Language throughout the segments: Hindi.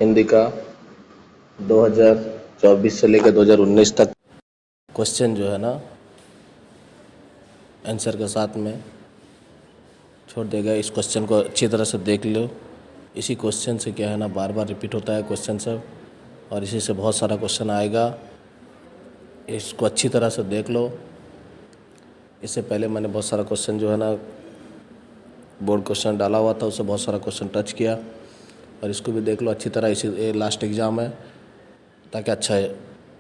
हिंदी का 2024 से लेकर 2019 तक क्वेश्चन जो है ना आंसर के साथ में छोड़ देगा। इस क्वेश्चन को अच्छी तरह से देख लो। इसी क्वेश्चन से क्या है ना बार बार रिपीट होता है क्वेश्चन सब, और इसी से बहुत सारा क्वेश्चन आएगा। इसको अच्छी तरह से देख लो। इससे पहले मैंने बहुत सारा क्वेश्चन जो है ना बोर्ड क्वेश्चन डाला हुआ था, उससे बहुत सारा क्वेश्चन टच किया, और इसको भी देख लो अच्छी तरह। इसी लास्ट एग्ज़ाम है ताकि अच्छा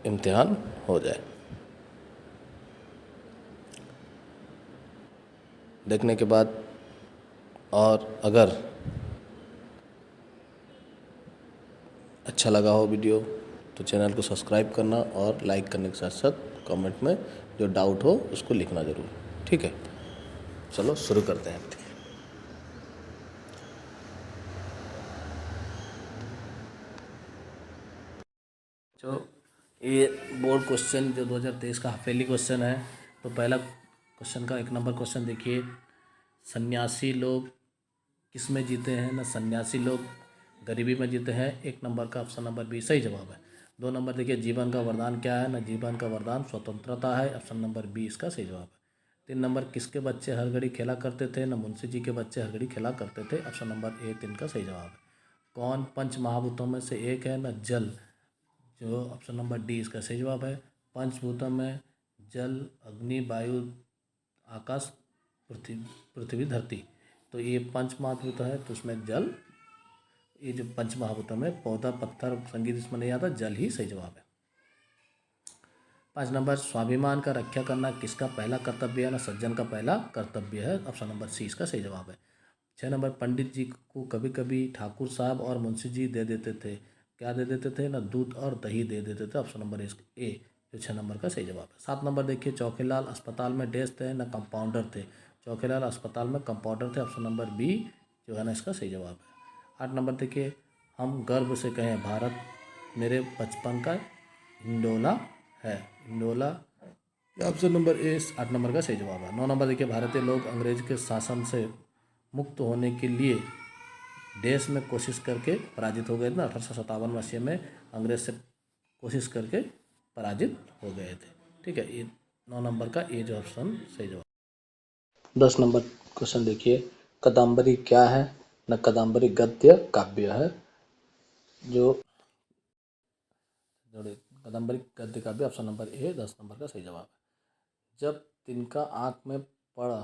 इम्तिहान हो जाए। देखने के बाद और अगर अच्छा लगा हो वीडियो तो चैनल को सब्सक्राइब करना, और लाइक करने के साथ साथ कमेंट में जो डाउट हो उसको लिखना ज़रूर। ठीक है, चलो शुरू करते हैं। जो ये बोर्ड क्वेश्चन जो 2023 का हाफेली क्वेश्चन है, तो पहला क्वेश्चन का 1 नंबर क्वेश्चन देखिए। सन्यासी लोग किस में जीते हैं ना? सन्यासी लोग गरीबी में जीते हैं। 1 नंबर का ऑप्शन नंबर बी सही जवाब है। 2 नंबर देखिए, जीवन का वरदान क्या है ना? जीवन का वरदान स्वतंत्रता है। ऑप्शन नंबर बी इसका सही जवाब है। 3 नंबर, किसके बच्चे हर घड़ी खेला करते थे ना? मुंशी जी के बच्चे हर घड़ी खेला करते थे। ऑप्शन नंबर ए 3 का सही जवाब है। कौन पंच महाभूतों में से एक है ना? जल, जो ऑप्शन नंबर डी इसका सही जवाब है। पंचभूतों में जल, अग्नि, वायु, आकाश, पृथ्वी पृथ्वी धरती, तो ये पंच महाभूत है, तो उसमें जल, ये जो पंच महाभूतों में पौधा, पत्थर, संगीत इसमें नहीं आता, जल ही सही जवाब है। 5 नंबर, स्वाभिमान का रक्षा करना किसका पहला कर्तव्य है ना? सज्जन का पहला कर्तव्य है। ऑप्शन नंबर सी इसका सही जवाब है। 6 नंबर, पंडित जी को कभी कभी ठाकुर साहब और मुंशी जी दे देते थे। क्या दे देते थे ना? दूध और दही दे देते थे। ऑप्शन नंबर ए जो 6 नंबर का सही जवाब है। 7 नंबर देखिए, चौकीलाल अस्पताल में डैश थे ना? कंपाउंडर थे। चौकीलाल अस्पताल में कंपाउंडर थे। ऑप्शन नंबर बी जो है ना इसका सही जवाब है। 8 नंबर देखिए, हम गर्व से कहें भारत मेरे बचपन का हिंडोला है। हिंडोला, ऑप्शन नंबर ए 8 नंबर का सही जवाब है। 9 नंबर देखिए, भारतीय लोग अंग्रेज के शासन से मुक्त होने के लिए देश में कोशिश करके पराजित हो गए थे ना? 1857 मसीह में अंग्रेज से कोशिश करके पराजित हो गए थे। ठीक है, ये 9 नंबर का ए जो ऑप्शन सही जवाब। 10 नंबर क्वेश्चन देखिए, कादम्बरी क्या है न? कादम्बरी गद्य काव्य है। जो कादम्बरी गद्य काव्य, ऑप्शन नंबर ए 10 नंबर का सही जवाब है। जब तिनका आँख में पड़ा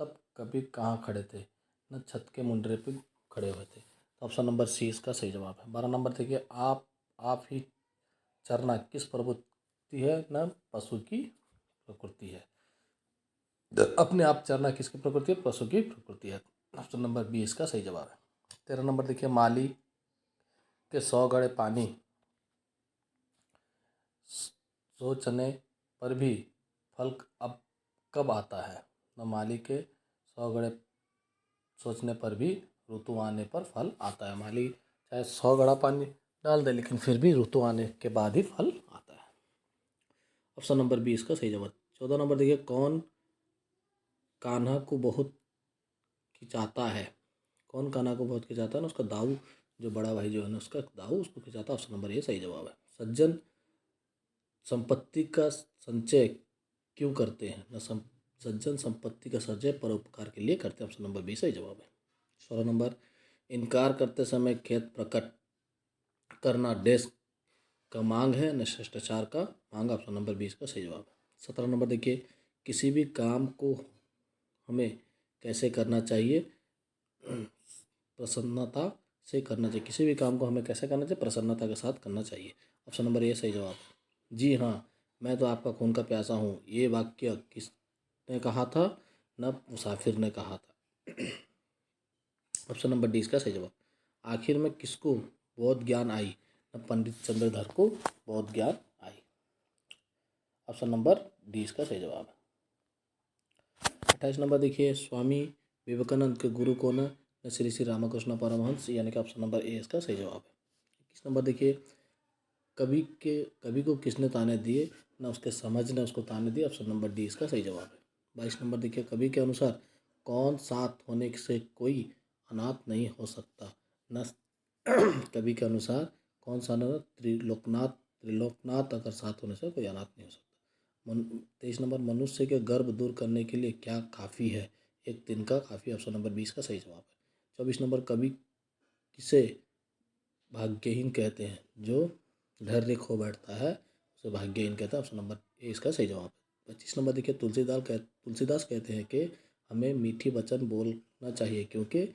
तब कबीर कहाँ खड़े थे न? छत के मुंडरे पे खड़े हुए थे। तो ऑप्शन नंबर सी इसका सही जवाब है। 12 नंबर देखिए, आप ही चरना किस प्रवृत्ति है न? पशु की प्रकृति है। अपने आप चरना किसकी प्रकृति है? पशु की प्रकृति है। ऑप्शन नंबर बी इसका सही जवाब है। 13 नंबर देखिए, माली के 100 घड़े पानी सोचने पर भी फल अब कब आता है न? माली के 100 घड़े सोचने पर भी ऋतु आने पर फल आता है। माली चाहे 100 घड़ा पानी डाल दे, लेकिन फिर भी ऋतु आने के बाद ही फल आता है। ऑप्शन नंबर बी इसका सही जवाब। 14 नंबर देखिए, कौन कान्हा को बहुत खिंचाता है? कौन कान्हा को बहुत खिंचाता है ना? उसका दाऊ, जो बड़ा भाई जो है ना उसका दाऊ उसको खिंचाता है। ऑप्शन नंबर ए सही जवाब है। सज्जन संपत्ति का संचय क्यों करते हैं न? सज्जन संपत्ति का संचय परोपकार के लिए करते हैं। ऑप्शन नंबर बी सही जवाब है। 16 नंबर, इनकार करते समय खेद प्रकट करना डैश का मांग है न? शिष्टाचार का मांग। ऑप्शन नंबर 20 का सही जवाब है। 17 नंबर देखिए, किसी भी काम को हमें कैसे करना चाहिए? प्रसन्नता से करना चाहिए। किसी भी काम को हमें कैसे करना चाहिए? प्रसन्नता के साथ करना चाहिए। ऑप्शन नंबर ए सही जवाब है। जी हाँ, मैं तो आपका खून का प्यासा हूँ, ये वाक्य किसने कहा था न? मुसाफिर ने कहा था। ऑप्शन नंबर डी इसका सही जवाब। आखिर में किसको बौद्ध ज्ञान आई न? पंडित चंद्रधर को बौद्ध ज्ञान आई। ऑप्शन नंबर डी इसका सही जवाब है। 28 नंबर देखिए, स्वामी विवेकानंद के गुरु कौन है न? श्री श्री रामकृष्ण परमहंस, यानी कि ऑप्शन नंबर ए इसका सही जवाब है। 21 नंबर देखिए, कवि को किसने ताने दिए न? उसके समझ ने उसको ताने दिए। ऑप्शन नंबर डी इसका सही जवाब है। 22 नंबर देखिए, कवि के अनुसार कौन साथ होने से कोई अनाथ नहीं हो सकता न? कवि के अनुसार कौन सा अनाथ त्रिलोकनाथ अगर साथ होने से कोई अनाथ नहीं हो सकता। 23 नंबर, मनुष्य के गर्भ दूर करने के लिए क्या काफ़ी है? एक दिन का काफ़ी। ऑप्शन नंबर 20 का सही जवाब है। 24 नंबर, कवि किसे भाग्यहीन कहते हैं? जो धैर्य खो बैठता है उसे भाग्यहीन कहता है। ऑप्शन नंबर ए इसका सही जवाब है। 25 नंबर देखिए, तुलसीदास कहते हैं कि हमें मीठी वचन बोलना चाहिए क्योंकि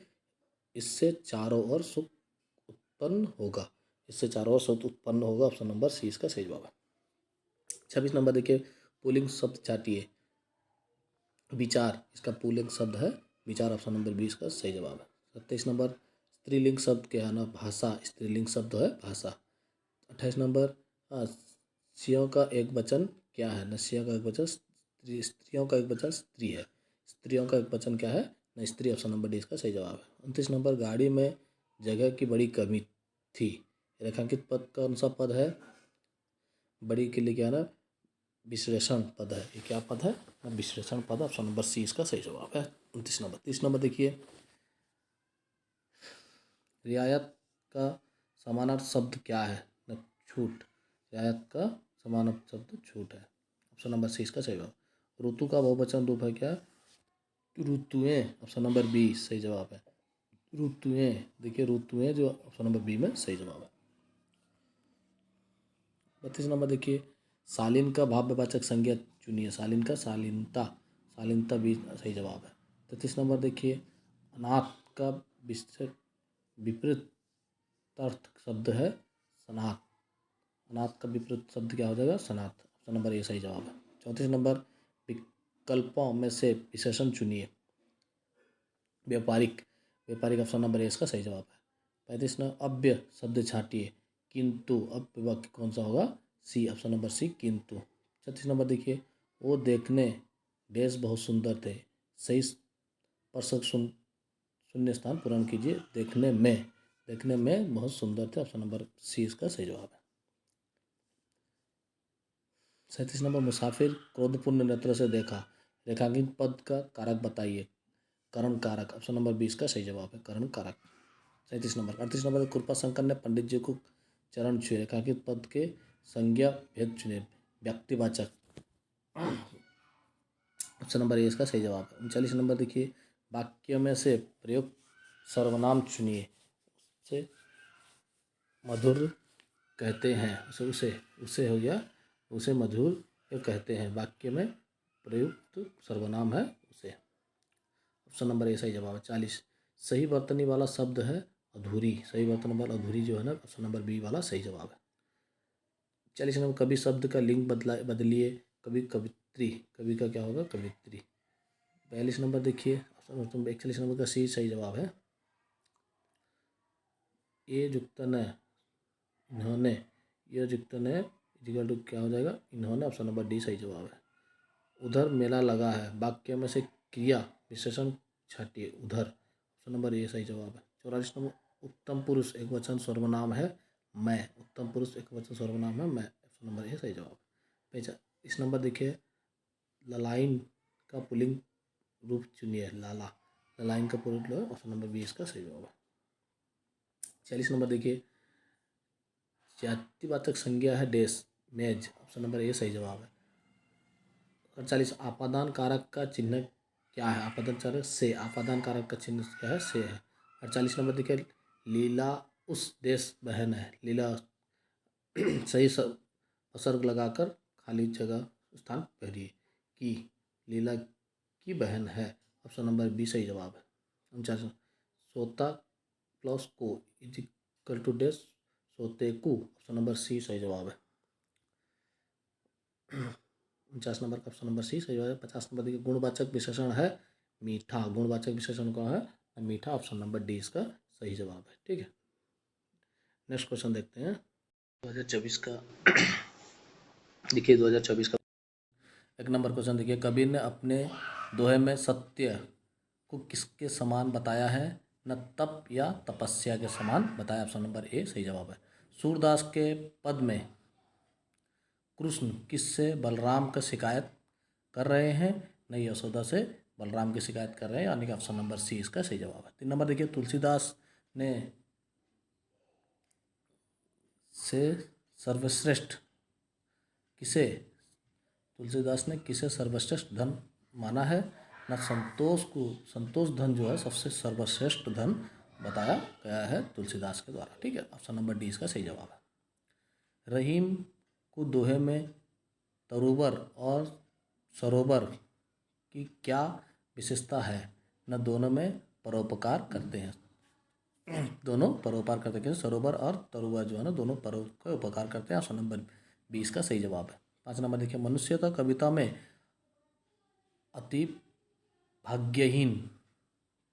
इससे चारों ओर सुख उत्पन्न होगा। इससे चारों ओर सुख उत्पन्न होगा। ऑप्शन नंबर सी इसका सही जवाब है। 26 नंबर देखिए, पुल्लिंग शब्द चाटिए। विचार इसका पुल्लिंग शब्द है विचार। ऑप्शन नंबर 20 का सही जवाब है। 27 नंबर, स्त्रीलिंग शब्द क्या है ना? भाषा। स्त्रीलिंग शब्द है भाषा। 28 नंबर, स्त्रियों का एक वचन क्या है? न स्त्रियों का एक वचन स्त्रियों का एक वचन स्त्री है। स्त्रियों का एक वचन क्या है? न स्त्री। ऑप्शन नंबर डी इसका सही जवाब है। 29 नंबर, गाड़ी में जगह की बड़ी कमी थी। रेखांकित पद कौन सा पद है? बड़ी के लिए क्या है ना? विश्लेषण पद है। ये क्या पद है? विश्लेषण पद। ऑप्शन नंबर सी इसका सही जवाब है। 29 नंबर। 30 नंबर देखिए, रियायत का समानार्थक शब्द क्या है? न छूट। रियायत का समानार्थक शब्द छूट है। ऑप्शन नंबर सी इसका सही जवाब। ऋतु का बहुवचन रूप है क्या? ऋतुएं। ऑप्शन नंबर बी सही जवाब है। ऋतुएं। देखिए ऋतुएं जो ऑप्शन नंबर बी में सही जवाब है। 32 नंबर देखिए, शालीन का भाववाचक संज्ञा चुनिए। शालीन का शालीनता। शालीनता भी सही जवाब है। 33 नंबर देखिए, अनाथ का विपरीत अर्थ शब्द है सनाथ। अनाथ का विपरीत शब्द क्या हो जाएगा? सनाथ। ऑप्शन नंबर ए सही जवाब है। 34 नंबर, विकल्पों में से विशेषण चुनिए। व्यापारिक। व्यापारिक ऑप्शन नंबर ए इसका सही जवाब है। 35 नंबर, अव्यय शब्द छाटिए। किंतु। अव्यय वाक्य कौन सा होगा? सी। ऑप्शन नंबर सी किंतु। 36 नंबर देखिए, वो देखने डैश बहुत सुंदर थे। सही स्पर्शक शून्य स्थान पूर्ण कीजिए। देखने में बहुत सुंदर थे। ऑप्शन नंबर सी इसका सही जवाब है। 37 नंबर, मुसाफिर क्रोधपूर्ण नेत्र से देखा। रेखांकित पद का कारक बताइए। करण कारक। ऑप्शन नंबर 20 का सही जवाब है। करण कारक। 37 नंबर। 38 नंबर, कृपाशंकर ने पंडित जी को चरण छुए। रेखांकित पद के संज्ञा भेद चुने। व्यक्तिवाचक। ऑप्शन नंबर ए इसका सही जवाब है। 39 नंबर देखिए, वाक्य में से प्रयुक्त सर्वनाम चुनिए। उसे मधुर कहते हैं। उसे हो गया उसे मधुर कहते हैं। वाक्य में प्रयुक्त सर्वनाम है उसे। ऑप्शन नंबर ए सही जवाब है। 40, सही वर्तनी वाला शब्द है अधूरी। सही वर्तनी वाला अधूरी जो है ना, ऑप्शन नंबर बी वाला सही जवाब है। 40 नंबर, कवि शब्द का लिंग बदलिए। कवि कवित्री। कवि का क्या होगा? कवित्री। 42 नंबर देखिए, ऑप्शन 41 नंबर का सी सही जवाब है। ये जुक्त न इन्होंने, ये जुक्त न इजिकल टू क्या हो जाएगा? इन्होंने। ऑप्शन नंबर डी सही जवाब है। उधर मेला लगा है। वाक्य में से क्रिया विशेषण छाटिए। उधर। ऑप्शन नंबर ए सही जवाब है। 44 नंबर, उत्तम पुरुष एक वचन सर्वनाम है मैं। उत्तम पुरुष एक वचन सर्वनाम है मैं। ऑप्शन नंबर ए सही जवाब है। इस नंबर देखिए, ललाइन का पुल्लिंग रूप चुनिए। लाला। ललाइन का पुल्लिंग रूप। ऑप्शन नंबर बी इसका सही जवाब है। 46 नंबर देखिए, जातिवाचक संज्ञा है डैश मेज। ऑप्शन नंबर ए सही जवाब है। 48, आपादान कारक का चिन्ह क्या है? आपादान कारक से। आपादान कारक का चिन्ह क्या है? से है। 48 नंबर देखिए, लीला उस देश बहन है। लीला सही उपसर्ग लगाकर खाली जगह स्थान भरिए। की। लीला की बहन है। ऑप्शन नंबर बी सही जवाब है। 49, सोता प्लस को इज इक्वल टू डैश सोते को। ऑप्शन नंबर सी सही जवाब है। 49 नंबर का ऑप्शन नंबर सी सही जवाब है। 50 नंबर देखिए, गुणवाचक विशेषण है मीठा। गुणवाचक विशेषण कौन है? मीठा। ऑप्शन नंबर डी इसका सही जवाब है। ठीक है, नेक्स्ट क्वेश्चन देखते हैं 2024 का। देखिए 2024 का एक नंबर क्वेश्चन देखिए, कबीर ने अपने दोहे में सत्य को किसके समान बताया है? न तप या तपस्या के समान बताया। ऑप्शन नंबर ए सही जवाब है। सूरदास के पद में कृष्ण किससे बलराम का शिकायत कर रहे हैं? नहीं, यशोदा से बलराम की शिकायत कर रहे हैं, यानी कि ऑप्शन नंबर सी इसका सही जवाब है। 3 नंबर देखिए, तुलसीदास ने से सर्वश्रेष्ठ किसे तुलसीदास ने किसे सर्वश्रेष्ठ धन माना है न संतोष धन जो है सबसे सर्वश्रेष्ठ धन बताया गया है तुलसीदास के द्वारा। ठीक है, ऑप्शन नंबर डी इसका सही जवाब है। रहीम को दोहे में तरुबर और सरोवर की क्या विशेषता है न दोनों में परोपकार करते हैं। दोनों परोपकार करते हैं, सरोवर और तरुवर जो है ना दोनों परोपकार करते हैं। ऑप्शन नंबर 20 का सही जवाब है। 5 नंबर देखिए, मनुष्यता कविता में अति भाग्यहीन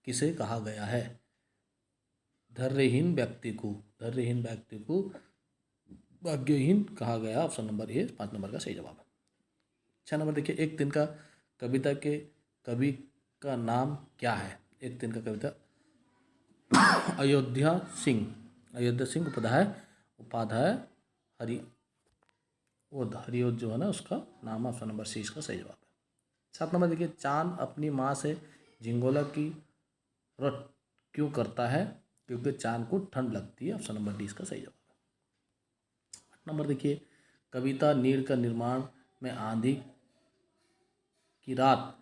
किसे कहा गया है। धैर्यहीन व्यक्ति को भाग्यहीन कहा गया। ऑप्शन नंबर ए 5 नंबर का सही जवाब है। 6 नंबर देखिए, एक दिन का कविता के कवि का नाम क्या है। एक दिन का कविता अयोध्या सिंह उपाध्याय हरिओद जो है ना उसका नाम। ऑप्शन नंबर सी इसका सही जवाब है। 7 नंबर देखिए, चांद अपनी माँ से झिंगोला की व्रत क्यों करता है। क्योंकि चांद को ठंड लगती है। ऑप्शन नंबर डी इसका सही जवाब है। 8 नंबर देखिए, कविता नीड़ का निर्माण में आंधी की रात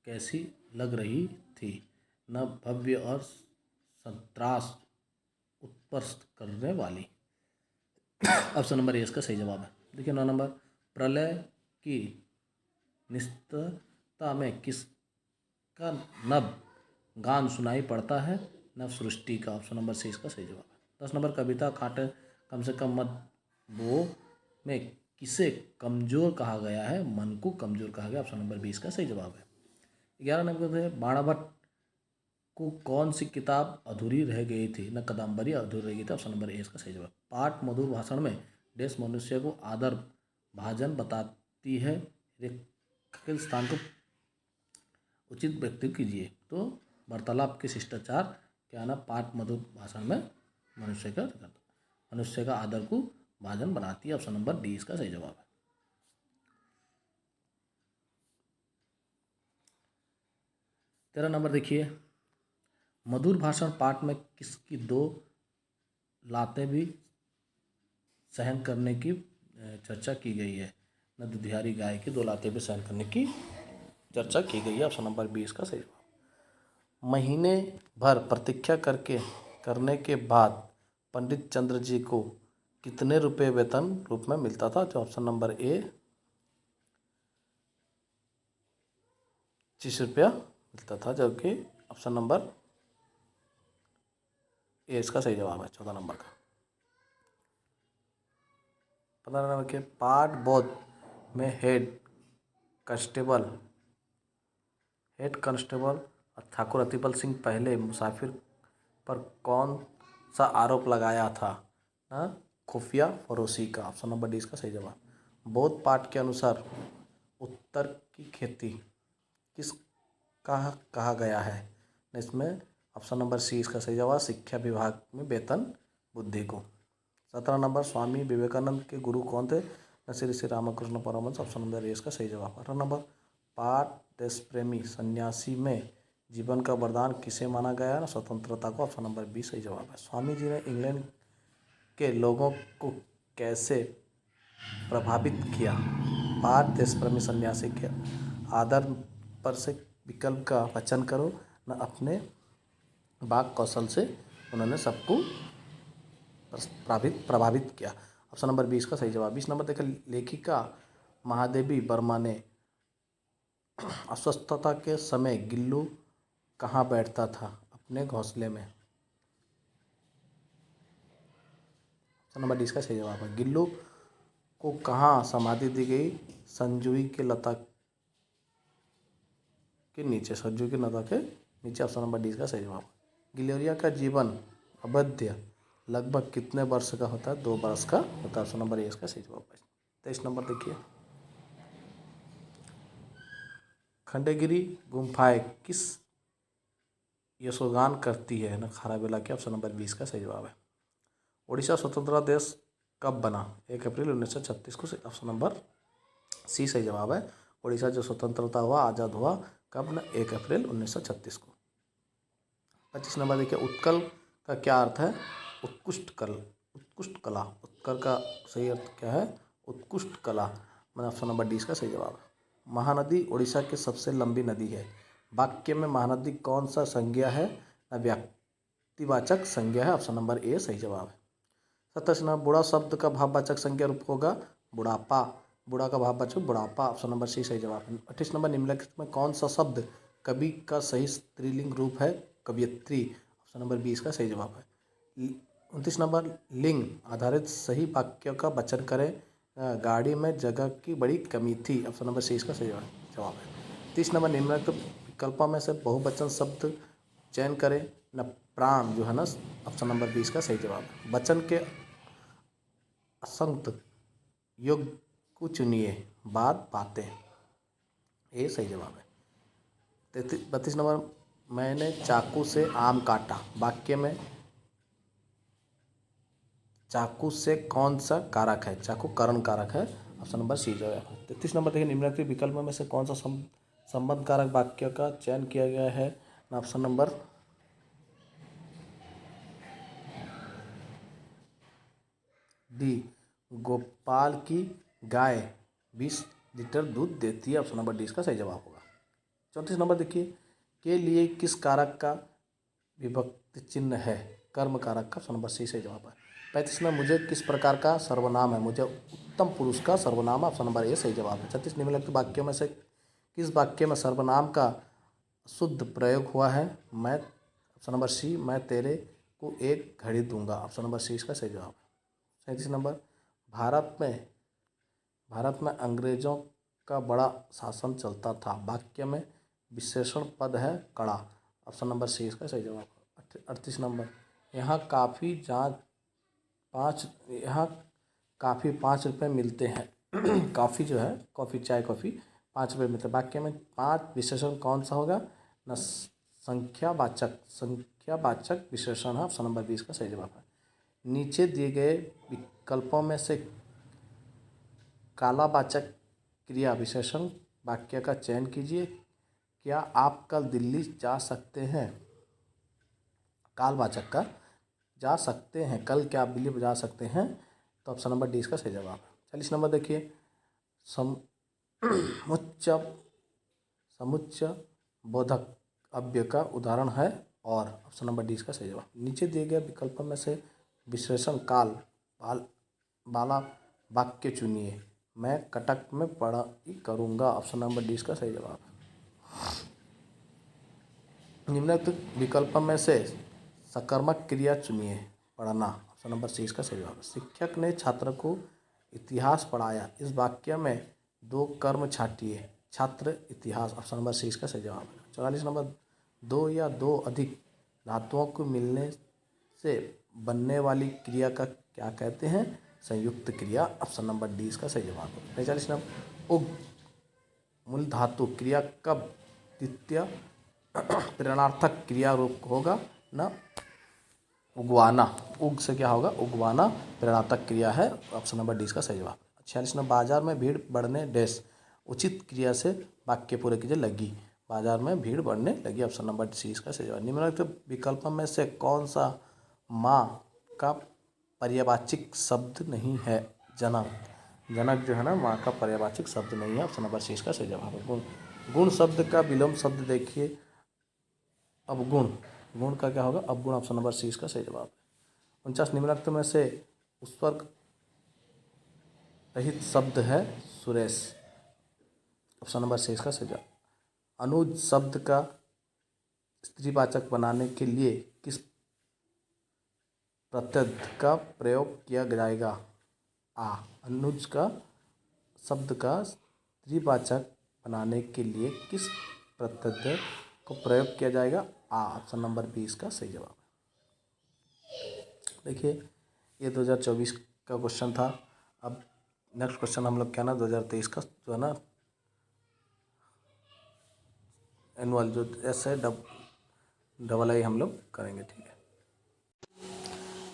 कैसी लग रही थी न भव्य और संत्रास उत्पन्न करने वाली। ऑप्शन नंबर ए इसका सही जवाब है। देखिए 9 नंबर, प्रलय की निस्तरता में किसका नभ गान सुनाई पड़ता है। नव सृष्टि का। ऑप्शन नंबर सी इसका सही जवाब है। 10 नंबर, कविता काटे कम से कम मत बो में किसे कमजोर कहा गया है। मन को कमजोर कहा गया। ऑप्शन नंबर 20 का सही जवाब है। 11 नंबर, बाणाभट्ट को कौन सी किताब अधूरी रह गई थी न कादम्बरी अधूरी रह गई थी। ऑप्शन नंबर ए इसका सही जवाब। पाठ मधुर भाषण में देश मनुष्य को आदर भाजन बताती है। रेखा स्थान को उचित व्यक्ति कीजिए। तो वार्तालाप के शिष्टाचार क्या ना पाठ मधुर भाषण में मनुष्य का आदर को भाजन बनाती है। ऑप्शन नंबर डी इसका सही जवाब है। 13 नंबर देखिए, मधुर भाषण पाठ में किसकी दो लातें भी सहन करने की चर्चा की गई है न दुधियारी गाय की 2 लातें भी सहन करने की चर्चा की गई है। ऑप्शन नंबर 20 का सही जवाब। महीने भर प्रतीक्षा करने के बाद पंडित चंद्र जी को कितने रुपए वेतन रूप में मिलता था। जो ऑप्शन नंबर ए 25 रुपया मिलता था, जबकि ऑप्शन नंबर ए इसका सही जवाब है 14 नंबर का। 15 नंबर के, पाठ बोध में हेड कांस्टेबल ठाकुर अतिपल सिंह पहले मुसाफिर पर कौन सा आरोप लगाया था ना खुफिया फरोशी का। ऑप्शन नंबर डी इसका सही जवाब। बौद्ध पाठ के अनुसार उत्तर की खेती किस कहा गया है। इसमें ऑप्शन नंबर सी इसका सही जवाब। शिक्षा विभाग में वेतन बुद्धि को। 17 नंबर, स्वामी विवेकानंद के गुरु कौन थे न Shri Ramakrishna Paramhansa. Option number A इसका सही जवाब। 18 नंबर, पाठ देश प्रेमी सन्यासी में जीवन का वरदान किसे माना गया ना स्वतंत्रता को। ऑप्शन नंबर बी सही जवाब है। स्वामी जी ने इंग्लैंड के लोगों को कैसे प्रभावित किया। पाठ देश प्रेमी सन्यासी के आदर पर से विकल्प का वचन करो न अपने वाक कौशल से उन्होंने सबको प्रभावित किया। ऑप्शन नंबर 20 का सही जवाब। 20 नंबर देखा, लेखिका महादेवी वर्मा ने अस्वस्थता के समय गिल्लू कहाँ बैठता था। अपने घोंसले में। ऑप्शन नंबर 20 का सही जवाब है। गिल्लू को कहाँ समाधि दी गई। संजुई के लता के नीचे। ऑप्शन नंबर 20 का सही जवाब। गिलोरिया का जीवन अवध्य लगभग कितने वर्ष का होता है। 2 वर्ष का होता है। ऑप्शन नंबर ए इसका सही जवाब है। 23 नंबर देखिए, खंडगिरी गुम्फाएं किस यशोगान करती है न खाराबेला के। ऑप्शन नंबर 20 का सही जवाब है। उड़ीसा स्वतंत्र देश कब बना। 1 अप्रैल 1936 को। ऑप्शन नंबर सी सही जवाब है। उड़ीसा जो स्वतंत्रता हुआ आज़ाद हुआ कब न 1 अप्रैल 1936 को। 25 नंबर देखिए, उत्कल का क्या अर्थ है। उत्कृष्ट उत्कृष्ट कला। उत्कर का सही अर्थ क्या है? उत्कृष्ट कला। मतलब ऑप्शन नंबर डी इसका सही जवाब है। महानदी उड़ीसा की सबसे लंबी नदी है। वाक्य में महानदी कौन सा संज्ञा है न व्यक्तिवाचक संज्ञा है? ऑप्शन नंबर ए सही जवाब है। 27 नंबर बुढ़ा शब्द का भाववाचक संज्ञा रूप होगा बुढ़ापा। बुढ़ा का भाववाचक बुढ़ापा। ऑप्शन नंबर सी सही जवाब है। 28 नंबर निम्नलिखित में कौन सा शब्द कवि का सही स्त्रीलिंग रूप है? कवियत्री। ऑप्शन नंबर बी इसका सही जवाब है। 29 नंबर लिंग आधारित सही वाक्य का वचन करें। गाड़ी में जगह की बड़ी कमी थी। ऑप्शन नंबर सी इसका सही जवाब है। 30 नंबर निम्नलिखित विकल्पों में से बहुवचन शब्द चयन करें। न प्राण जो है ना, ऑप्शन नंबर बी इसका सही जवाब है। वचन के असंगत योग को चुनिए। बात बातें, ये सही जवाब है। 32 नंबर मैंने चाकू से आम काटा। वाक्य में चाकू से कौन सा कारक है? चाकू करण कारक है। ऑप्शन नंबर सी जवाब है। 33 नंबर देखिए निम्नलिखित विकल्पों में से कौन सा संबंध कारक वाक्य का चयन किया गया है? ऑप्शन नंबर डी गोपाल की गाय 20 लीटर दूध देती है। ऑप्शन नंबर डी इसका सही जवाब होगा। 34 नंबर देखिए के लिए किस कारक का विभक्ति चिन्ह है? कर्म कारक का। ऑप्शन नंबर सी सही जवाब है। 35 में मुझे किस प्रकार का सर्वनाम है? मुझे उत्तम पुरुष का सर्वनाम। ऑप्शन नंबर ए सही जवाब है। 36 निम्नलिखित वाक्यों में से किस वाक्य में सर्वनाम का शुद्ध प्रयोग हुआ है? मैं, ऑप्शन नंबर सी, मैं तेरे को एक घड़ी दूंगा। ऑप्शन नंबर सी इसका सही जवाब है। 37 नंबर भारत में अंग्रेजों का बड़ा शासन चलता था। वाक्य में विशेषण पद है कड़ा। ऑप्शन नंबर सी इसका सही जवाब है। 38 नंबर यहाँ काफ़ी 5 रुपये मिलते हैं। काफ़ी जो है कॉफ़ी, चाय कॉफ़ी 5 रुपये मिलते हैं। वाक्य में 5 विशेषण कौन सा होगा? न संख्यावाचक विशेषण है। ऑप्शन नंबर बी इसका सही जवाब है। नीचे दिए गए विकल्पों में से कालवाचक क्रिया विशेषण वाक्य का चयन कीजिए। क्या आप कल दिल्ली जा सकते हैं? कालवाचक का जा सकते हैं, कल क्या आप दिल्ली जा सकते हैं? तो ऑप्शन नंबर डी इसका सही जवाब है। 40 नंबर देखिए समुच्चय बोधक अव्यय का उदाहरण है और। ऑप्शन नंबर डी इसका सही जवाब। नीचे दिए गए विकल्पों में से विशेषण काल वाला वाक्य चुनिए। मैं कटक में पढ़ाई करूँगा। ऑप्शन नंबर डी इसका सही जवाब है। निम्नलिखित विकल्पों में से सकर्मक क्रिया चुनिए। पढ़ना। ऑप्शन नंबर सी इसका सही जवाब है। शिक्षक ने छात्र को इतिहास पढ़ाया। इस वाक्य में 2 कर्म छांटिए। छात्र इतिहास। ऑप्शन नंबर सी इसका सही जवाब है। 44 नंबर 2 या 2 अधिक धातुओं को मिलने से बनने वाली क्रिया का क्या कहते हैं? संयुक्त क्रिया। ऑप्शन नंबर डी इसका सही जवाब है। 45 नंबर उग मूल धातु क्रिया कब द्वितीय प्रेरणार्थक क्रिया रूप होगा? न उगवाना। उग से क्या होगा? उगवाना प्रेरणार्थक क्रिया है। ऑप्शन नंबर डी इसका सही जवाब। 46 नंबर बाजार में भीड़ बढ़ने डैश उचित क्रिया से वाक्य पूरे कीजिए। लगी। बाजार में भीड़ बढ़ने लगी। ऑप्शन नंबर सी इसका सही जवाब। निम्नलिखित विकल्पों में से कौन सा माँ का पर्यायवाची शब्द नहीं है? जनक जो है ना, माँ का पर्यायवाची शब्द नहीं है। ऑप्शन नंबर सी इसका सही जवाब है। गुण शब्द का विलोम शब्द देखिए अवगुण। गुण का क्या होगा? अवगुण। ऑप्शन नंबर सी इसका सही जवाब है। 49 निम्नलिखित में से उपसर्ग रहित शब्द है सुरेश। ऑप्शन नंबर सी इसका सही जवाब। अनुज शब्द का स्त्रीवाचक बनाने के लिए किस प्रत्यय का प्रयोग किया जाएगा? अनुज का शब्द का स्त्रीवाचक बनाने के लिए किस प्रत्यय को प्रयोग किया जाएगा? ऑप्शन नंबर बी इसका सही जवाब है। देखिए ये 2024 का क्वेश्चन था। अब नेक्स्ट क्वेश्चन हम लोग क्या ना 2023 का जो है ना एनुअल जो ऐसे डबल आई हम लोग करेंगे। ठीक है,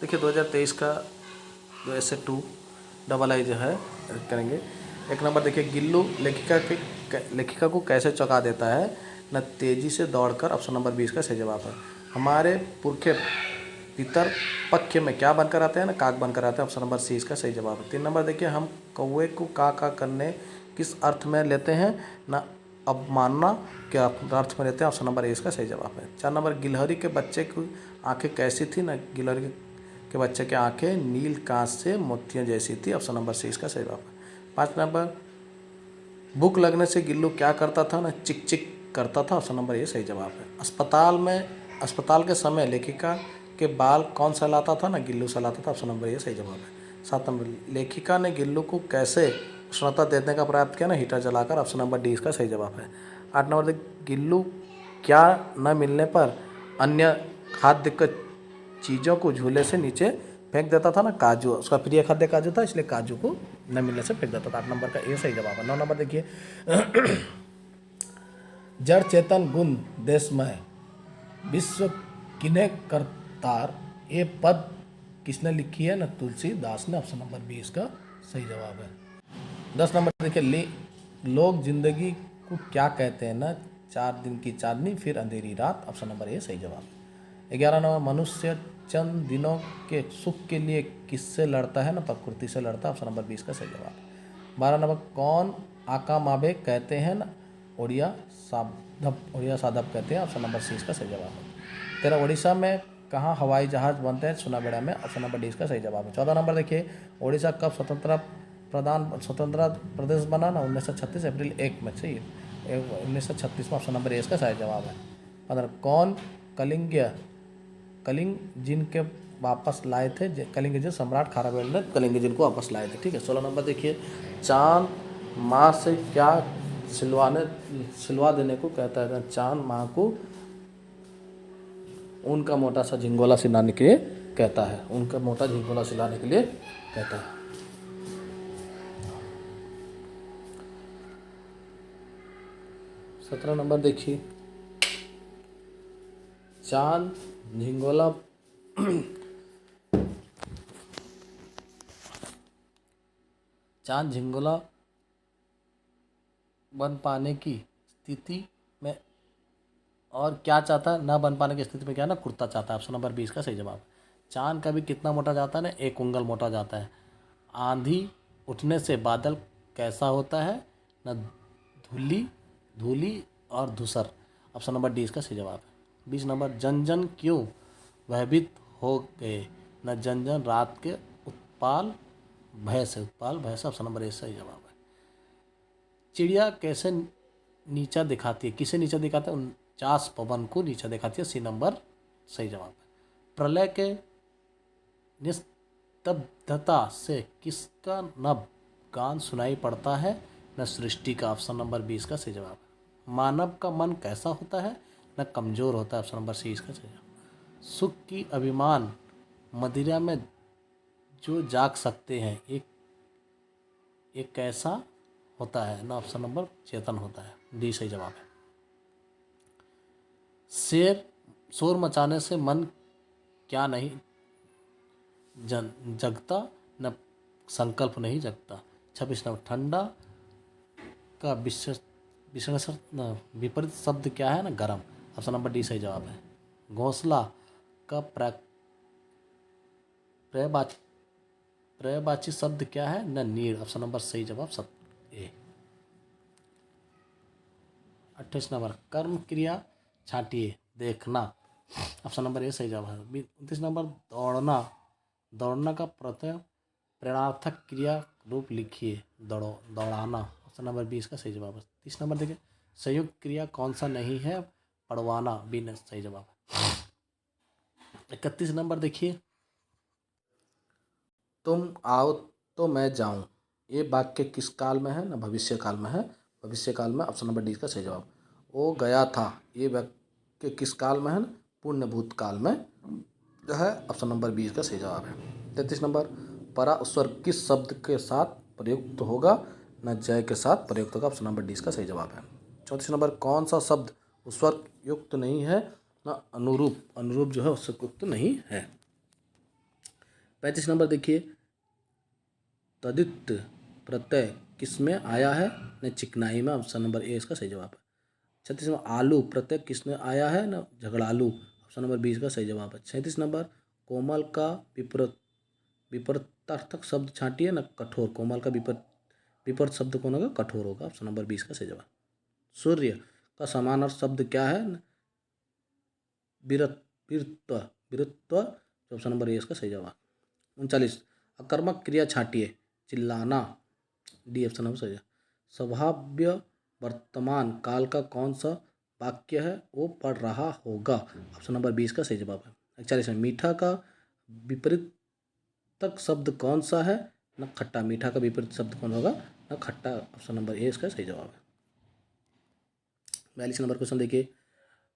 देखिए 2023 का जो ऐसे 2 डबल आई जो है करेंगे। 1 नंबर देखिए गिल्लू लेखिका को कैसे चौंका देता है? न तेजी से दौड़कर। ऑप्शन नंबर 20 का सही जवाब है। हमारे पुरखे तितर पक्ष में क्या बनकर आते हैं ना, काक बनकर आते हैं। ऑप्शन नंबर सी इसका सही जवाब है। 3 नंबर देखिए, हम कौवे को का करने किस अर्थ में लेते हैं ना, अवमानना के अर्थ में लेते हैं। ऑप्शन नंबर ए इसका सही जवाब है। 4 नंबर, गिलहरी के बच्चे की आंखें कैसी थी ना, गिलहरी के बच्चे की आंखें नील कांच से मोतियों जैसी थी। ऑप्शन नंबर सी इसका सही जवाब है। 5 नंबर, भूख लगने से गिल्लू क्या करता था ना, चिक चिक करता था। ऑप्शन नंबर ए सही जवाब है। अस्पताल के समय लेखिका के बाल कौन सहलाता था ना, गिल्लू सहलाता था। ऑप्शन नंबर ए सही जवाब है। 7 नंबर, लेखिका ने गिल्लू को कैसे उष्णता देने का प्रयास किया ना, हीटर जलाकर। ऑप्शन नंबर डी इसका सही जवाब है। 8 नंबर, गिल्लू क्या न मिलने पर अन्य खाद्य चीज़ों को झूले से नीचे फेंक देता था ना, काजू, उसका प्रिय खाद्य काजू था, इसलिए काजू को न मिलने से फेंक देता था। 8 नंबर का ए सही जवाब है। 9 नंबर देखिए, जड़ चेतन गुण देशमय विश्व किन्हे करतार, ये पद किसने लिखी है ना, तुलसीदास ने। ऑप्शन नंबर बी इसका सही जवाब है। 10 नंबर देखिए, लोग जिंदगी को क्या कहते हैं ना, 4 दिन की चांदनी फिर अंधेरी रात। ऑप्शन नंबर ए सही जवाब। 11 नंबर, मनुष्य चंद दिनों के सुख के लिए किससे लड़ता है ना, प्रकृति से लड़ता है। ऑप्शन नंबर 20 का सही जवाब। 12 नंबर, कौन आका माबे कहते हैं ना, ओडिया साधब कहते हैं। ऑप्शन नंबर सी इसका सही जवाब है। 13, उड़ीसा में कहाँ हवाई जहाज बनते हैं, सुनाबेड़ा में। ऑप्शन नंबर डी इसका सही जवाब है। 14 नंबर देखिए, उड़ीसा कब स्वतंत्र प्रदेश बना ना, 1936 अप्रैल 1 में से 1936 में। ऑप्शन नंबर ए इसका सही जवाब है। 15, कौन कलिंग जिनके वापस लाए थे, कलिंग जिन सम्राट खाराबेल ने कलिंग जिन को वापस लाए थे। ठीक है। 16 नंबर देखिए, चांद माँ से क्या सिलवा देने को कहता है, चांद माँ को उनका मोटा सा झिंगोला सिलाने के लिए कहता है, उनका मोटा झिंगोला सिलाने के लिए कहता है। 17 नंबर देखिए, चांद झिंगोला बन पाने की स्थिति में और क्या चाहता है, ना बन पाने की स्थिति में क्या है ना, कुर्ता चाहता है। ऑप्शन नंबर 20 का सही जवाब। चांद कभी कितना मोटा जाता है ना, 1 उंगल मोटा जाता है। आंधी उठने से बादल कैसा होता है ना, धूली और धूसर। ऑप्शन नंबर डी इसका सही जवाब है। 20 नंबर, जन जन क्यों भयभीत हो गए न, जन जन रात के उत्पाल भय से। ऑप्शन नंबर ए सही जवाब है। चिड़िया कैसे नीचा दिखाती है, किसे नीचा दिखाता है, 49 पवन को नीचा दिखाती है। सी नंबर सही जवाब है। प्रलय के निस्तब्धता से किसका नभ गान सुनाई पड़ता है न, सृष्टि का। ऑप्शन नंबर 20 का सही जवाब है। मानव का मन कैसा होता है न, कमजोर होता है। ऑप्शन नंबर सी इसका सही जवाब। सुख की अभिमान मदिरा में जो जाग सकते हैं, एक कैसा होता है ना, ऑप्शन नंबर चेतन होता है। डी सही जवाब है। शोर मचाने से मन क्या नहीं जगता न, संकल्प नहीं जगता। 26 नंबर, ठंडा का विपरीत शब्द क्या है ना, गरम। ऑप्शन नंबर डी सही जवाब है। घोंसला का पर्यायवाची शब्द क्या है न, नीड़। ऑप्शन नंबर सही जवाब ए। 28 नंबर, कर्म क्रिया छांटिए, देखना। ऑप्शन नंबर ए सही जवाब है। 29 नंबर, दौड़ना का प्रत्यय प्रेरणार्थक क्रिया रूप लिखिए, दौड़ाना। ऑप्शन नंबर 20 का सही जवाब है। 30 नंबर देखिए, संयुक्त क्रिया कौन सा नहीं है, पढ़वाना। बी सही जवाब है। 31 नंबर देखिए, तुम आओ तो मैं जाऊं, ये वाक्य किस काल में है ना, भविष्य काल में है। भविष्य काल में। ऑप्शन नंबर डी का सही जवाब। वो गया था, ये वाक्य किस काल में है ना, पूर्ण भूतकाल में जो है। ऑप्शन नंबर 20 का सही जवाब है। 33 नंबर, परा उपसर्ग किस शब्द के साथ प्रयुक्त होगा न, जय के साथ प्रयुक्त होगा। ऑप्शन नंबर डी का सही जवाब है। 34 नंबर, कौन सा शब्द उपसर्ग युक्त नहीं है ना, अनुरूप जो है उससे युक्त नहीं है। 35 नंबर देखिए, तदित प्रत्यय किस में आया है न, चिकनाई में। ऑप्शन नंबर ए इसका सही जवाब है। 36 नंबर, आलू प्रत्यय किस में आया है न, झगड़ालू। ऑप्शन नंबर 20 का सही जवाब है। 37 नंबर, कोमल का विपरीत विपरीतार्थक शब्द छांटिए ना कठोर। कोमल का विपरीत शब्द कौन होगा? कठोर होगा। ऑप्शन नंबर 20 का सही जवाब। सूर्य का समानार्थक शब्द क्या है? वीरत वीरत्व वीरत्व। ऑप्शन नंबर ए इसका सही जवाब। 39 अकर्मक क्रिया छांटिए। चिल्लाना, डी ऑप्शन नंबर सही है। संभाव्य वर्तमान काल का कौन सा वाक्य है? वो पढ़ रहा होगा। ऑप्शन नंबर 20 का सही जवाब है। 41 में मीठा का विपरीत तक शब्द कौन सा है? न खट्टा। मीठा का विपरीत शब्द कौन होगा? न खट्टा। ऑप्शन नंबर ए इसका सही जवाब है। 42 नंबर क्वेश्चन देखिए,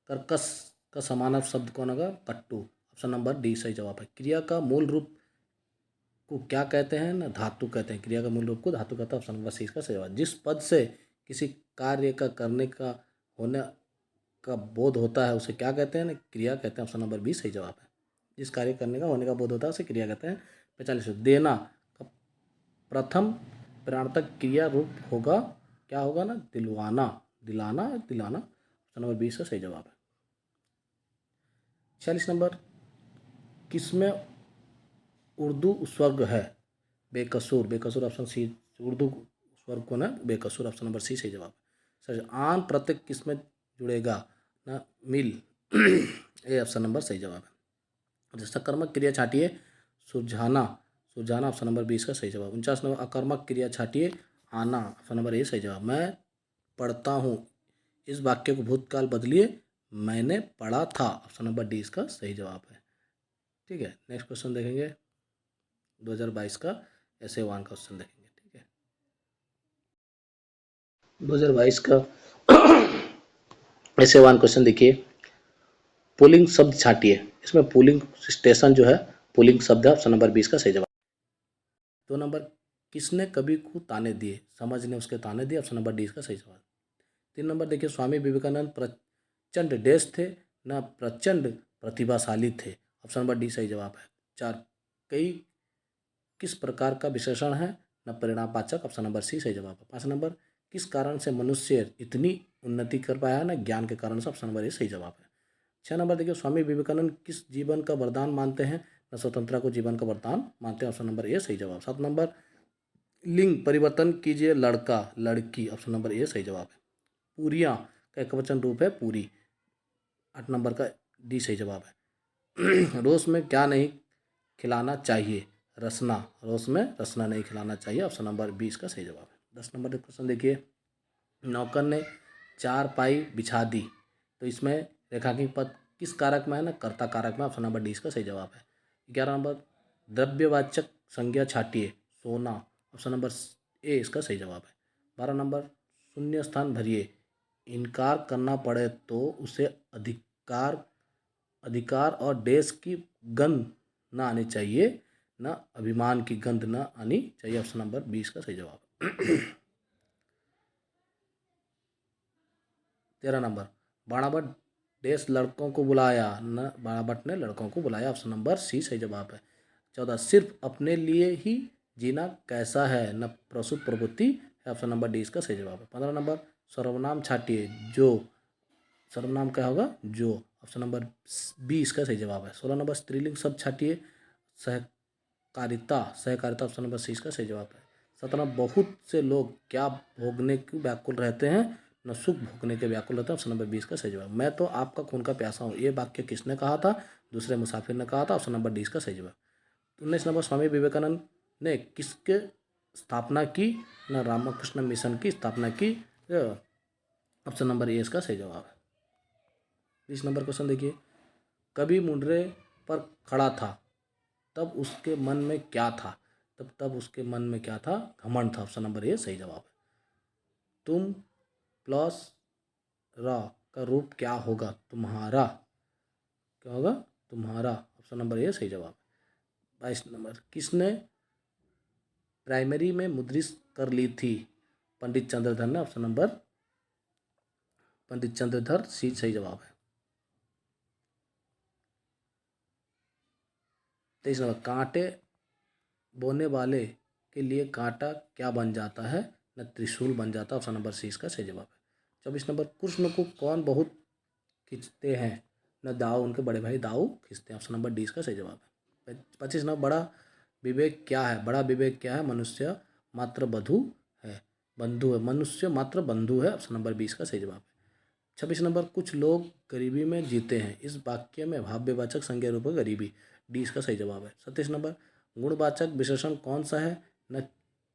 कर्कश का समानार्थक शब्द कौन होगा? कट्टू। ऑप्शन नंबर डी सही जवाब है। क्रिया का मूल रूप को क्या कहते हैं? ना धातु कहते हैं। क्रिया का मूल रूप को धातु कहते हैं। ऑप्शन नंबर सी इसका सही जवाब। जिस पद से किसी कार्य का करने का होने का बोध होता है उसे क्या कहते हैं? ना क्रिया कहते हैं। ऑप्शन नंबर बी सही जवाब है। जिस कार्य करने का होने का बोध होता है उसे क्रिया कहते हैं। 45 देना का प्रथम प्राणांतक क्रिया रूप होगा क्या होगा? ना दिलवाना, दिलाना, दिलाना। ऑप्शन नंबर 20 का सही जवाब है। 46 नंबर किसमें उर्दू स्वर्ग है? बेकसूर। बेकसूर ऑप्शन सी। उर्दू स्वर्ग कौन है? बेकसूर। ऑप्शन नंबर सी सही जवाब है। सर आन प्रत्यय किसमें जुड़ेगा? ना मिल। ए ऑप्शन नंबर सही जवाब है। सकर्मक क्रिया छाटिए। सुलझाना, सुलझाना। ऑप्शन नंबर 20 का सही जवाब। 49 नंबर अकर्मक क्रिया छाटिए। आना। ऑप्शन नंबर ए सही जवाब। मैं पढ़ता हूँ इस वाक्य को भूतकाल बदलिए। मैंने पढ़ा था। ऑप्शन नंबर डी इसका सही जवाब है। ठीक है, नेक्स्ट क्वेश्चन देखेंगे 2022 का ऐसे वन क्वेश्चन देखेंगे। ठीक है, 2022 का ऐसे वन क्वेश्चन देखिए, पुलिंग शब्द छाटिए। इसमें पुलिंग स्टेशन जो है पुलिंग शब्द है। ऑप्शन नंबर 20 का सही जवाब। 2 नंबर किसने कवि को ताने दिए? समझ ने उसके ताने दिए। ऑप्शन नंबर डी का सही जवाब। 3 नंबर देखिए, स्वामी विवेकानंद प्रचंड देश थे न प्रचंड प्रतिभाशाली थे। ऑप्शन नंबर डी सही जवाब है। 4 कई किस प्रकार का विशेषण है? न परिणामवाचक। ऑप्शन नंबर सी सही जवाब है। 5 नंबर किस कारण से मनुष्य इतनी उन्नति कर पाया? न ज्ञान के कारण से। ऑप्शन नंबर ए सही जवाब है। 6 नंबर देखिए, स्वामी विवेकानंद किस जीवन का वरदान मानते हैं? न स्वतंत्रता को जीवन का वरदान मानते हैं। ऑप्शन नंबर ए सही जवाब। 7 नंबर लिंग परिवर्तन कीजिए। लड़का, लड़की। ऑप्शन नंबर ए सही जवाब है। पूरियाँ का एकवचन रूप है पूरी। 8 नंबर का डी सही जवाब है। रोज में क्या नहीं खिलाना चाहिए? रसना। रोज में रसना नहीं खिलाना चाहिए। ऑप्शन नंबर 20 का सही जवाब है। 10 नंबर क्वेश्चन देखिए, नौकर ने 4 पाई बिछा दी। तो इसमें रेखांकित पद किस कारक में है? ना कर्ता कारक में। ऑप्शन नंबर डी इसका सही जवाब है। 11 नंबर द्रव्यवाचक संज्ञा छाटिए। सोना। ऑप्शन नंबर ए इसका सही जवाब है। 12 नंबर शून्य स्थान भरिए। इनकार करना पड़े तो उसे अधिकार अधिकार और देश की गंध न आनी चाहिए, न अभिमान की गंध न आनी चाहिए। ऑप्शन नंबर 20 का सही जवाब। 13 नंबर बाणावट देश लड़कों को बुलाया। न बाणावट ने लड़कों को बुलाया। ऑप्शन नंबर सी सही जवाब है। 14 सिर्फ अपने लिए ही जीना कैसा है? न प्रसूत प्रवृत्ति है। ऑप्शन नंबर डी इसका सही जवाब है। 15 नंबर सर्वनाम छाटिए। जो, सर्वनाम क्या होगा? जो। ऑप्शन नंबर बी इसका सही जवाब है। 16 नंबर स्त्रीलिंग शब्द छाटिए। सहकारिता, सहकारिता। ऑप्शन नंबर सी इसका सही जवाब है। 17 बहुत से लोग क्या भोगने के व्याकुल रहते हैं? न सुख भोगने के व्याकुल रहते हैं। ऑप्शन नंबर 20 का सही जवाब। मैं तो आपका खून का प्यासा हूँ, ये वाक्य किसने कहा था? दूसरे मुसाफिर ने कहा था। ऑप्शन नंबर डी इसका सही जवाब। 19 नंबर स्वामी विवेकानंद ने किसके स्थापना की? न रामकृष्ण मिशन की स्थापना की। ऑप्शन नंबर ए इसका सही जवाब है। 20 नंबर क्वेश्चन देखिए, कभी मुंडरे पर खड़ा था तब उसके मन में क्या था? तब उसके मन में क्या था? घमंड था। ऑप्शन नंबर ए सही जवाब है। तुम प्लस रा का रूप क्या होगा? तुम्हारा। क्या होगा? तुम्हारा। ऑप्शन नंबर ए सही जवाब है। 22 नंबर किसने प्राइमरी में मुद्रित कर ली थी? पंडित चंद्रधर ने। ऑप्शन नंबर पंडित चंद्रधर सी सही जवाब है। 23 नंबर कांटे बोने वाले के लिए कांटा क्या बन जाता है? न त्रिशूल बन जाता है। ऑप्शन नंबर सी इसका सही जवाब है। 24 नंबर कृष्ण को कौन बहुत खींचते हैं? न दाऊ, उनके बड़े भाई दाऊ खींचते हैं। ऑप्शन नंबर डी इसका सही जवाब है। 25 नंबर बड़ा विवेक क्या है? बड़ा विवेक क्या है? मनुष्य मात्र बंधु है, मनुष्य मात्र बंधु है। ऑप्शन नंबर 20 का सही जवाब है। 26 नंबर कुछ लोग गरीबी में जीते हैं, इस वाक्य में भाव्यवाचक संज्ञा रूप है गरीबी, डी इसका सही जवाब है। 27 नंबर गुणवाचक विशेषण कौन सा है? न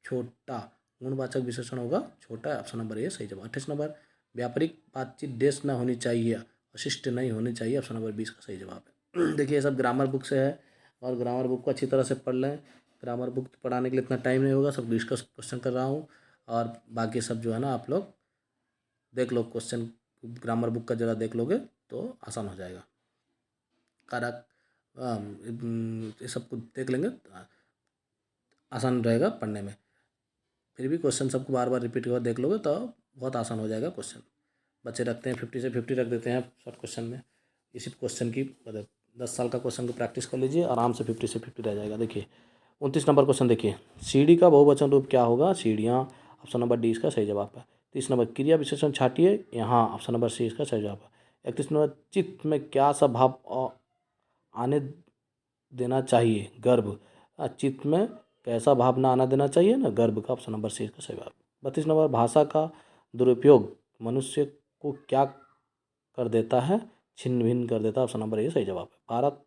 छोटा, गुणवाचक विशेषण होगा छोटा, ऑप्शन नंबर ए सही जवाब। 28 नंबर व्यापारिक बातचीत देश न होनी चाहिए, अशिष्ट नहीं होनी चाहिए, ऑप्शन नंबर 20 का सही जवाब है। देखिए ये सब ग्रामर बुक से है और ग्रामर बुक को अच्छी तरह से पढ़ लें। ग्रामर बुक पढ़ाने के लिए इतना टाइम नहीं होगा, सब डिस्कस क्वेश्चन कर रहा हूँ और बाकी सब जो है ना आप लोग देख लो, क्वेश्चन ग्रामर बुक का ज़रा देख लोगे तो आसान हो जाएगा। कारक ये सब कुछ देख लेंगे तो आसान रहेगा पढ़ने में। फिर भी क्वेश्चन सबको बार बार रिपीट कर देख लोगे तो बहुत आसान हो जाएगा क्वेश्चन। बच्चे रखते हैं 50 से 50 रख देते हैं शॉर्ट क्वेश्चन में। इसी क्वेश्चन की 10 साल का क्वेश्चन को प्रैक्टिस कर लीजिए, आराम से 50 से 50 रह जाएगा। देखिए 29 नंबर क्वेश्चन देखिए, सीढ़ी का बहुवचन रूप क्या होगा? सीढ़ियाँ, ऑप्शन नंबर डी इसका सही जवाब है। 30 नंबर क्रिया विशेषण छाटिए यहाँ, ऑप्शन नंबर सी इसका सही जवाब है। 31 नंबर चित्त में क्या सा भाव आने देना चाहिए? गर्व। चित्त में कैसा भावना आना देना चाहिए ना? गर्व का, ऑप्शन नंबर सी इसका सही जवाब। 32 नंबर भाषा का दुरुपयोग मनुष्य को क्या कर देता है? छिन्न भिन्न कर देता है, ऑप्शन नंबर ए सही जवाब है। भारत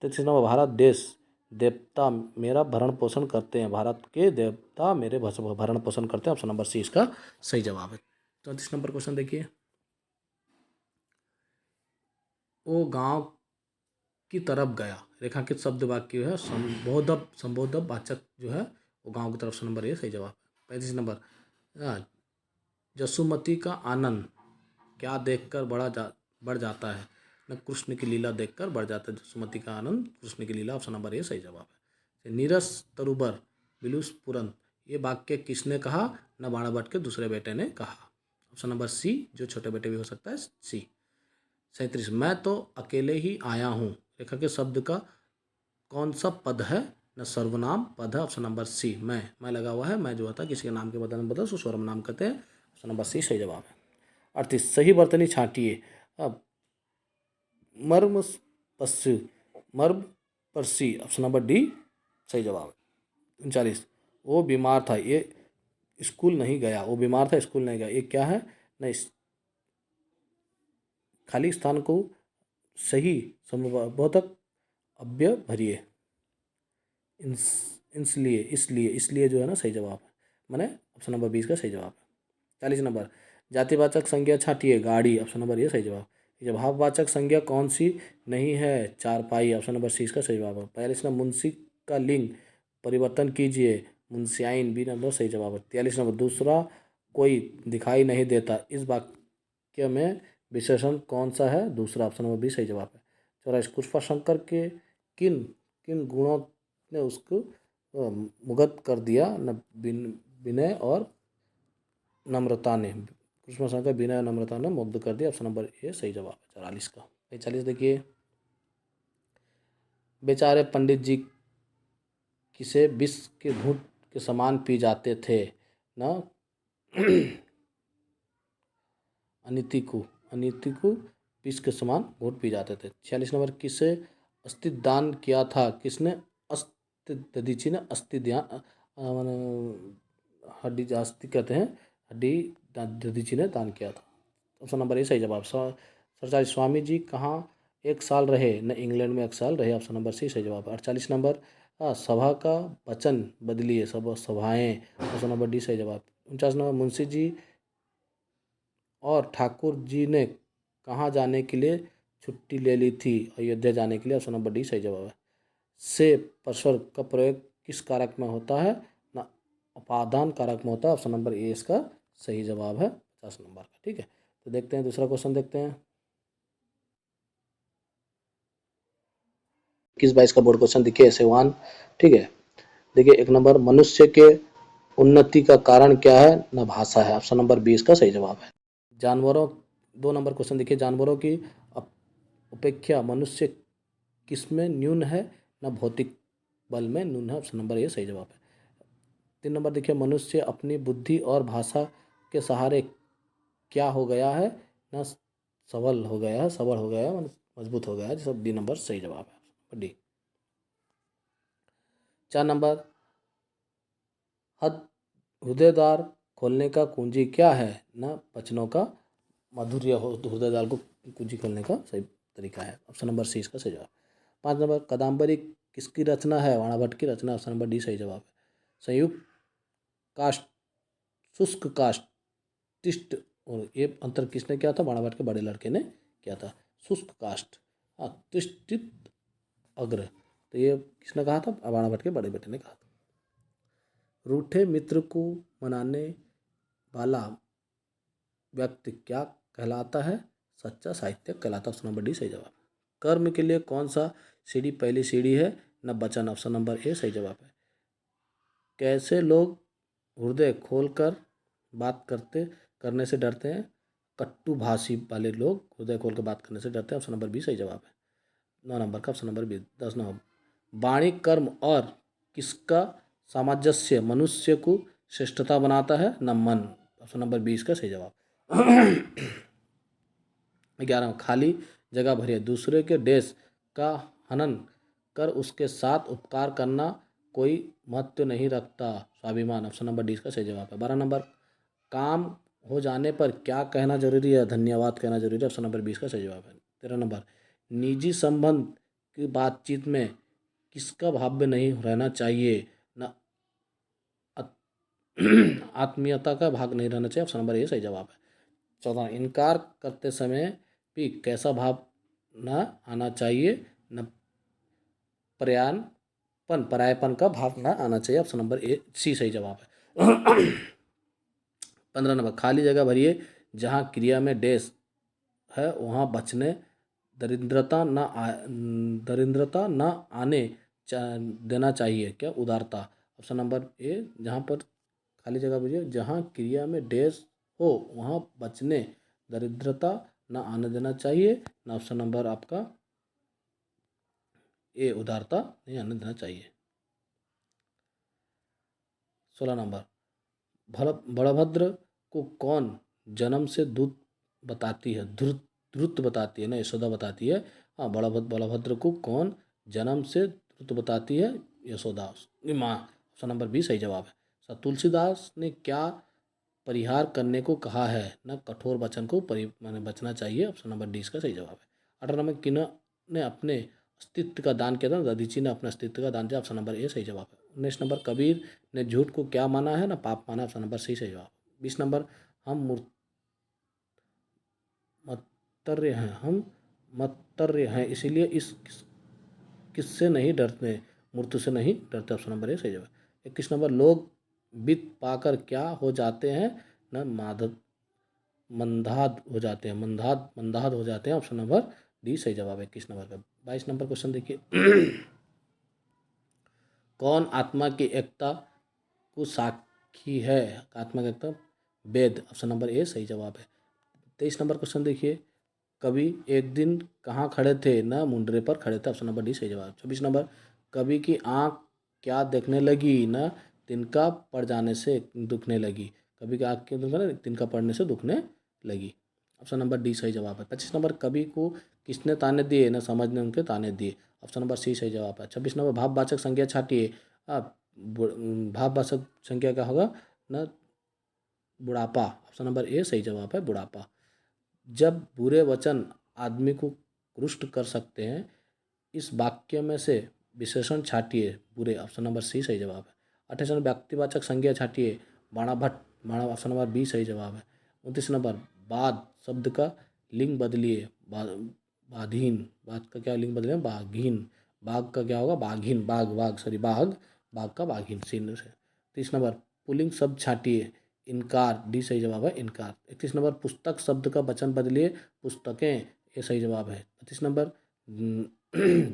33 नंबर भारत देश देवता मेरा भरण पोषण करते हैं, भारत के देवता मेरे भरण पोषण करते हैं, ऑप्शन नंबर सी इसका सही जवाब है। 34 नंबर क्वेश्चन देखिए, वो गांव की तरफ गया, रेखांकित शब्द वाक्य है संबोधक वाचक जो है वो गांव की तरफ, ऑप्शन नंबर ए सही जवाब है। 35 नंबर जसुमती का आनंद क्या देखकर बढ़ जाता है? न कृष्ण की लीला देखकर बढ़ जाता है, जसुमती का आनंद कृष्ण की लीला, ऑप्शन नंबर ए सही जवाब है। नीरस तरुबर बिलुस पुरंत ये वाक्य किसने कहा? न बाणाभट्ट के दूसरे बेटे ने कहा, ऑप्शन नंबर सी, जो छोटे बेटे भी हो सकता है, सी। 37 मैं तो अकेले ही आया हूँ, रेखा के शब्द का कौन सा पद है? न सर्वनाम पद है, ऑप्शन नंबर सी। मैं लगा हुआ है, मैं जो होता है किसी के नाम के बदल में बदल उसको सर्वनाम कहते हैं, ऑप्शन नंबर सी सही जवाब है। 38 सही वर्तनी छांटिए। अब मर्म पश्य मर्म परसी, ऑप्शन नंबर डी सही जवाब है। 39 वो बीमार था, ये स्कूल नहीं गया, वो बीमार था स्कूल नहीं गया, ये क्या है? नहीं, खाली स्थान को सही समूहबोधक अव्यय भरिए, इसलिए जो है ना सही जवाब है, मैंने ऑप्शन नंबर 20 का सही जवाब है। 40 नंबर जातिवाचक संज्ञा छाटिए, गाड़ी, ऑप्शन नंबर ये सही जवाब। जब भाववाचक संज्ञा कौन सी नहीं है? चारपाई, ऑप्शन नंबर सी इसका सही जवाब है। 42 नंबर मुंशी का लिंग परिवर्तन कीजिए, मुंशियाइन, बी नंबर सही जवाब है। 43 नंबर दूसरा कोई दिखाई नहीं देता, इस वाक्य में विशेषण कौन सा है? दूसरा, ऑप्शन नंबर बी सही जवाब है। 44 कृष्णशंकर के किन किन गुणों ने उसको मुग्ध कर दिया? न विनय और नम्रता ने, कृष्णशंकर विनय नम्रता ने मुग्ध कर दिया, ऑप्शन नंबर ए सही जवाब है। 44 का। 45 देखिए, बेचारे पंडित जी किसे विष के घूंट के समान पी जाते थे? न अनिति को विष के समान घूंट पी जाते थे। 46 नंबर किसे अस्थि दान किया था? किसने? दधीची ने अस्थि ध्यान हड्डी अस्थि कहते हैं, हड्डी दधीची ने दान किया था, ऑप्शन नंबर ए सही जवाब। सरदार स्वामी जी कहाँ 1 साल रहे? न इंग्लैंड में 1 साल रहे, ऑप्शन नंबर सी सही जवाब है। 48 नंबर सभा का वचन बदलिए, सब सभाएं, ऑप्शन नंबर डी सही जवाब। 49 नंबर मुंशी जी और ठाकुर जी ने कहाँ जाने के लिए छुट्टी ले ली थी? अयोध्या जाने के लिए, ऑप्शन नंबर डी सही जवाब है। से परस्वर का प्रयोग किस कारक में होता है? ना उपादान कारक में होता है, ऑप्शन नंबर ए इसका सही जवाब है 50 नंबर का। ठीक है, तो देखते हैं दूसरा क्वेश्चन देखते हैं। 21-22 का बोर्ड क्वेश्चन देखिए ऐसे 1। ठीक है, देखिए 1 नंबर मनुष्य के उन्नति का कारण क्या है? न भाषा है, ऑप्शन नंबर 20 का सही जवाब है। जानवरों 2 नंबर क्वेश्चन देखिए, जानवरों की उपेक्षा मनुष्य किसमें न्यून है? न भौतिक बल में न्यून है, ऑप्शन नंबर ए सही जवाब है। 3 नंबर देखिए, मनुष्य अपनी बुद्धि और भाषा के सहारे क्या हो गया है? न सबल हो गया है, मजबूत हो गया है, सब डी नंबर सही जवाब है, डी। 4 नंबर, हद हृदयद्वार खोलने का कुंजी क्या है? न वचनों का माधुर्य हो, तो हृदयद्वार को कुंजी खोलने का सही तरीका है। ऑप्शन नंबर सी इसका सही जवाब। 5 नंबर, कादम्बरी किसकी रचना है? बाणा भट्ट की रचना। ऑप्शन नंबर डी सही जवाब है। संयुक्त कास्ट, शुष्क कास्टिस्ट, और ये अंतर किसने किया था? बाणा भट्ट के बड़े लड़के ने किया था। शुष्क कास्ट, हाँ, तिष्ठित अग्र, तो ये किसने कहा था? बाणा भट्ट के बड़े बेटे ने कहा था। रूठे मित्र को मनाने वाला व्यक्ति क्या कहलाता है? सच्चा साहित्यक कहलाता है। ऑप्शन नंबर डी सही जवाब। कर्म के लिए कौन सा सीढ़ी पहली सीढ़ी है? न वचन। ऑप्शन नंबर ए सही जवाब है। कैसे लोग हृदय खोलकर बात करने से डरते हैं? कट्टू भाषी वाले लोग हृदय खोल कर बात करने से डरते हैं। ऑप्शन नंबर बी सही जवाब है। 9 नंबर का ऑप्शन नंबर बी। 10 नंबर, वाणी कर्म और किसका सामंजस्य मनुष्य को श्रेष्ठता बनाता है? न मन। ऑप्शन नंबर 20 का सही जवाब। 11, खाली जगह भरिए। दूसरे के देश का हनन कर उसके साथ उपकार करना कोई महत्व नहीं रखता, स्वाभिमान। ऑप्शन नंबर डी का सही जवाब है। 12 नंबर, काम हो जाने पर क्या कहना जरूरी है? धन्यवाद कहना जरूरी है। ऑप्शन नंबर 20 का सही जवाब है। 13 नंबर, निजी संबंध की बातचीत में किसका भाव्य नहीं रहना चाहिए? न आत्मीयता का भाग नहीं रहना चाहिए। ऑप्शन नंबर ए सही जवाब है। 14, इनकार करते समय भी कैसा भाव न आना चाहिए? न परायापन का भाव न आना चाहिए। ऑप्शन नंबर ए सी सही जवाब है। 15 नंबर, खाली जगह भरिए। जहाँ क्रिया में डैश है वहाँ बचने दरिद्रता न दरिद्रता न आने देना चाहिए। क्या? उदारता। ऑप्शन नंबर ए, जहाँ पर खाली जगह भरिए जहाँ क्रिया में डैश हो वहाँ बचने दरिद्रता न आने देना चाहिए। न ऑप्शन नंबर आपका ए, उदारता नहीं आने देना चाहिए। 16 नंबर, बलभद्र को कौन जन्म से दूत बताती है? ध्रुत बताती है ना, यशोदा बताती है। हाँ, बलभद्र को कौन जन्म से ध्रुत बताती है? यशोदा माँ। ऑप्शन नंबर बी सही जवाब है। तुलसीदास ने क्या परिहार करने को कहा है? न कठोर वचन को माने बचना चाहिए। ऑप्शन नंबर डी इसका सही जवाब है। 18 नंबर, किन्होंने अपने अस्तित्व का दान किया था? दधीची ने अपने अस्तित्व का दान दिया। ऑप्शन नंबर ए सही जवाब है। 19 नंबर, कबीर ने झूठ को क्या माना है? ना पाप माना। ऑप्शन नंबर सी सही जवाब। 20 नंबर, हम हम मत्तर्य हैं इसीलिए किससे नहीं डरते? मृत्यु से नहीं डरते। ऑप्शन नंबर ए सही जवाब। 21 नंबर, लोग वित्त पाकर क्या हो जाते हैं? न मंदाद हो जाते हैं। मंदाद हो जाते हैं। ऑप्शन नंबर डी सही जवाब है 21 नंबर का। 22 नंबर क्वेश्चन देखिए। कौन आत्मा की एकता को साक्षी है? आत्मा की एकता वेद। ऑप्शन नंबर ए सही जवाब है। 23 नंबर क्वेश्चन देखिए। कवि एक दिन कहाँ खड़े थे? न मुंडरे पर खड़े थे। ऑप्शन नंबर डी सही जवाब। 24 नंबर, कवि की आँख क्या देखने लगी? न तिनका पड़ जाने से दुखने लगी। कवि की आँख क्यों दुखने? तिनका पड़ने से दुखने लगी। ऑप्शन नंबर डी सही जवाब है। 25 नंबर, कवि को किसने ताने दिए? न समझने उनके ताने दिए। ऑप्शन नंबर सी सही जवाब है। 26 नंबर, भाववाचक संज्ञा छाटिए। भाववाचक संज्ञा क्या होगा? न बुढ़ापा। ऑप्शन नंबर ए सही जवाब है, बुढ़ापा। जब बुरे वचन आदमी को रुष्ट कर सकते हैं, इस वाक्य में से विशेषण छाटिए। बुरे। ऑप्शन नंबर सी सही जवाब है। 28 नंबर, व्यक्तिवाचक संज्ञा छाटिए। बाणा भट्ट। बाणा। ऑप्शन नंबर बी सही जवाब है। 29 नंबर, बाद शब्द का लिंग बदलिए। बाधीन। बात का क्या लिंग बदलिए? बाघीन। बाघ का क्या होगा? बाघीन। बाघ सॉरी, बाघ का बाघीन सीन से। 30 नंबर, पुल्लिंग शब्द छाटिए। इनकार। डी सही जवाब है, इनकार। 31 नंबर, पुस्तक शब्द का वचन बदलिए। पुस्तकें। ये सही जवाब है। 32 नंबर,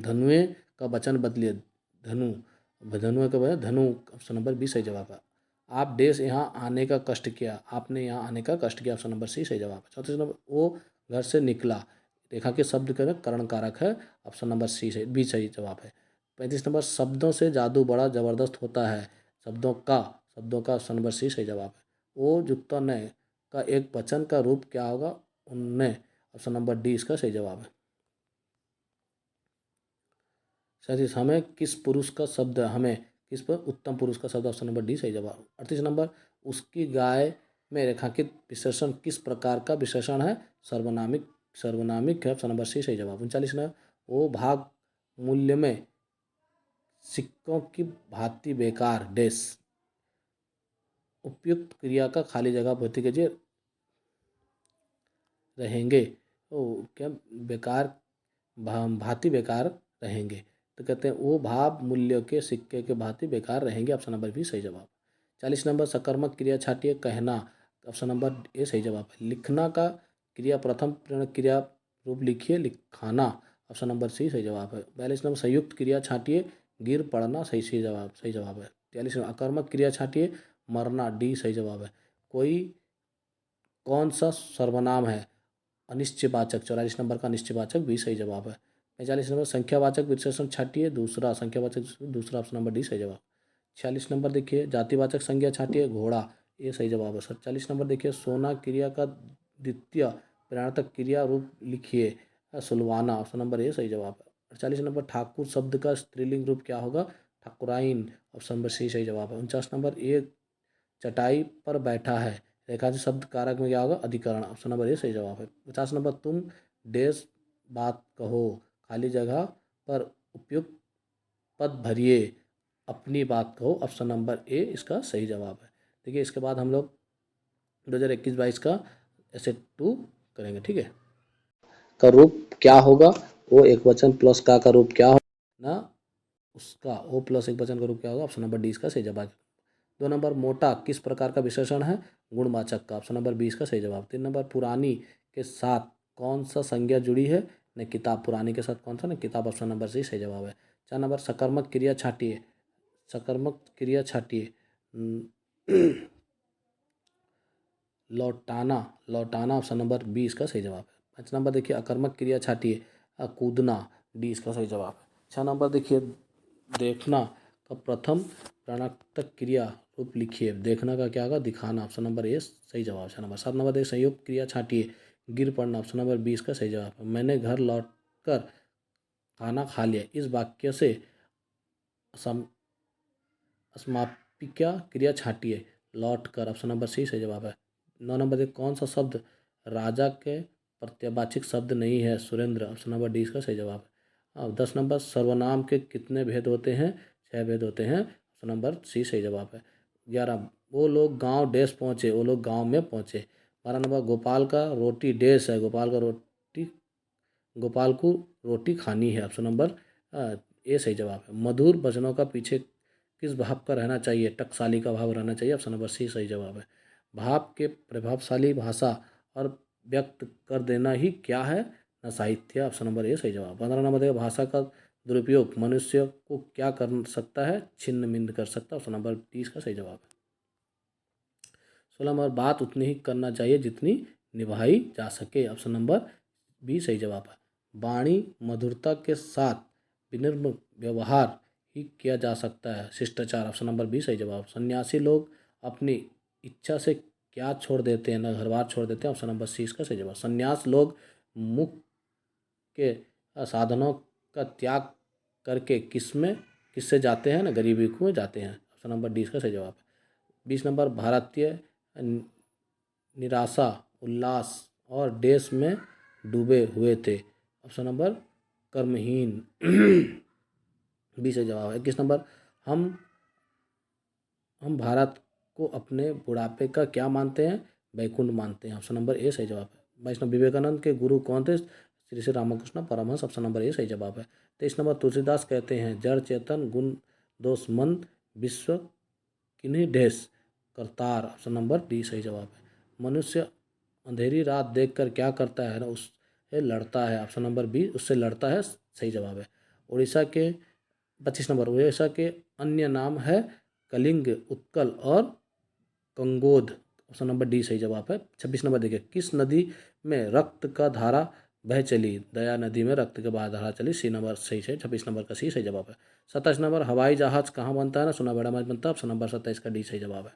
धनुएं का वचन बदलिए। धनु। धनुएं का वचन धनु। ऑप्शन नंबर बी सही जवाब है। आप देश यहाँ आने का कष्ट किया। आपने यहाँ आने का कष्ट किया। ऑप्शन नंबर सी सही जवाब है। 34 नंबर, वो घर से निकला। रेखा के शब्द का करण कारक है। ऑप्शन नंबर सी सही, बी सही जवाब है। 35 नंबर, शब्दों से जादू बड़ा जबरदस्त होता है। शब्दों का ऑप्शन नंबर सी सही जवाब है। वो जुक्ता ने का एक वचन का रूप क्या होगा? उनने। ऑप्शन नंबर डी इसका सही जवाब है। 37, हमें किस पुरुष का शब्द हमें किस पर? उत्तम पुरुष का शब्द, ऑप्शन नंबर डी सही जवाब। 38 नंबर, उसकी गाय में रेखांकित विशेषण किस प्रकार का विशेषण है? सर्वनामिक, सर्वनामिक है, ऑप्शन नंबर सी सही जवाब। 39 नंबर, वो भाग मूल्य में सिक्कों की भांति बेकार डैश उपयुक्त क्रिया का खाली जगह भर्ती कीजिए रहेंगे। क्या बेकार, भांति बेकार रहेंगे, तो कहते हैं वो भाव मूल्य के सिक्के के भांति बेकार रहेंगे, ऑप्शन नंबर बी सही जवाब। 40 नंबर, सकर्मक क्रिया छाटिए कहना, ऑप्शन नंबर ए सही जवाब है। लिखना का क्रिया प्रथम क्रिया रूप लिखिए लिखाना, ऑप्शन नंबर सी सही जवाब है। 42 नंबर, संयुक्त क्रिया छाटिए गिर पड़ना, सही सही जवाब, सही जवाब है। 43 नंबर, अकर्मक क्रिया छाटिए मरना, डी सही जवाब है। कोई कौन सा सर्वनाम है? अनिश्चयवाचक, 44 नंबर का अनिश्चयवाचक भी सही जवाब है। 45 नंबर, संख्यावाचक विशेषण छाटिए दूसरा, संख्यावाचक दूसरा, ऑप्शन नंबर डी सही जवाब। 46 नंबर देखिए, जातिवाचक संज्ञा छाटिए घोड़ा, ये सही जवाब है। 47 नंबर देखिए, सोना क्रिया का द्वितीय प्रणतक क्रिया रूप लिखिए सुलवाना, ऑप्शन नंबर ए सही जवाब है। 48 नंबर, ठाकुर शब्द का स्त्रीलिंग रूप क्या होगा? ठाकुराइन, ऑप्शन नंबर सी सही जवाब है। 49 नंबर, एक चटाई पर बैठा है, रेखांकित शब्द कारक में क्या होगा? अधिकरण, ऑप्शन नंबर ए सही जवाब है। 50 नंबर, तुम डैश बात कहो, खाली जगह पर उपयुक्त पद भरिए अपनी बात कहो, ऑप्शन नंबर ए इसका सही जवाब है। देखिए इसके बाद हम लोग 2021-22 का ऐसे 2 करेंगे, ठीक है। का रूप क्या होगा? वो एक वचन प्लस का रूप क्या होगा ना, उसका ओ प्लस एक वचन का रूप क्या होगा? ऑप्शन नंबर डी इसका सही जवाब। 2 नंबर, मोटा किस प्रकार का विशेषण है? गुणवाचक का, ऑप्शन नंबर 20 का सही जवाब। 3 नंबर, पुरानी के साथ कौन सा संज्ञा जुड़ी है? न किताब, पुरानी के साथ कौन सा? न किताब, ऑप्शन नंबर सी सही जवाब है। 4 नंबर, सकर्मक क्रिया छाटिए, सकर्मक क्रिया छाटिए लौटाना, लौटाना, ऑप्शन नंबर 20 का सही जवाब है। 5 नंबर देखिए, अकर्मक क्रिया छाटिए कूदना, डी इसका सही जवाब है। 6 नंबर देखिए, देखना का प्रथम प्राणात्मक क्रिया रूप लिखिए, देखना का क्या होगा? दिखाना, ऑप्शन नंबर ए सही जवाब। 6 नंबर। 7 नंबर देखिए, संयुक्त क्रिया छाटिए गिर पड़ना, ऑप्शन नंबर 20 का सही जवाब है। मैंने घर लौटकर खाना खा लिया, इस वाक्य से अस्मापिका क्रिया छाटिए लौट कर, ऑप्शन नंबर सी सही जवाब है। 9 नंबर देखिए, कौन सा शब्द राजा के प्रत्यवाचक शब्द नहीं है? सुरेंद्र, ऑप्शन नंबर डी इसका सही जवाब है। अब 10 नंबर, सर्वनाम के कितने भेद होते हैं? 6 भेद होते हैं, ऑप्शन नंबर सी सही जवाब है। 11, वो लोग गांव डैश पहुँचे, वो लोग गांव में पहुँचे। 12 नंबर, गोपाल का रोटी डैश है, गोपाल का रोटी, गोपाल को रोटी खानी है, ऑप्शन नंबर ए सही जवाब है। मधुर वचनों का पीछे किस भाव का रहना चाहिए? टकसाली का भाव रहना चाहिए, ऑप्शन नंबर सी सही जवाब है। भाव के प्रभावशाली भाषा और व्यक्त कर देना ही क्या है? न साहित्य, ऑप्शन नंबर ए सही जवाब। 15 नंबर देखिए, भाषा का दुरुपयोग मनुष्य को क्या कर सकता है? छिन्न भिन्न कर सकता है, ऑप्शन नंबर 30 का सही जवाब है। 16 नंबर, बात उतनी ही करना चाहिए जितनी निभाई जा सके, ऑप्शन नंबर बी सही जवाब है। वाणी मधुरता के साथ विनम्र व्यवहार ही किया जा सकता है, शिष्टाचार, ऑप्शन नंबर बी सही जवाब। सन्यासी लोग अपनी इच्छा से क्या छोड़ देते हैं? न घर बार छोड़ देते हैं, ऑप्शन नंबर सी इसका सही जवाब। सन्यास लोग मुख के साधनों का त्याग करके किससे जाते हैं? ना गरीबी को जाते हैं, ऑप्शन नंबर डी इसका सही जवाब है। 20 नंबर, भारतीय निराशा उल्लास और देश में डूबे हुए थे, ऑप्शन नंबर कर्महीन बी से जवाब है। 21 नंबर, हम हम भारत को अपने बुढ़ापे का क्या मानते हैं? बैकुंठ मानते हैं, ऑप्शन नंबर ए सही जवाब है। 22 नंबर, विवेकानंद के गुरु कौन थे? Shri Shri Ramakrishna Paramhansa, option number A सही जवाब है। 23 नंबर, तुलसीदास कहते हैं जड़ चेतन गुण दोष मंद विश्व किन्हीं dash Kartar, option number D सही जवाब है। मनुष्य अंधेरी रात देखकर क्या करता है? ना उससे लड़ता है, ऑप्शन नंबर बी उससे लड़ता है, सही जवाब है। उड़ीसा के 25 नंबर, उड़ीसा के अन्य नाम है कलिंग, उत्कल और कंगोद, ऑप्शन नंबर डी सही जवाब है। 26 नंबर देखिए, किस नदी में रक्त का धारा बह चली? दया नदी में रक्त का धारा चली, सी नंबर सही है। 26 नंबर का सी सही जवाब है। 27 नंबर, हवाई जहाज कहाँ बनता है? ना सोनाबेड़ा में बनता है, ऑप्शन नंबर 27 का डी सही जवाब है।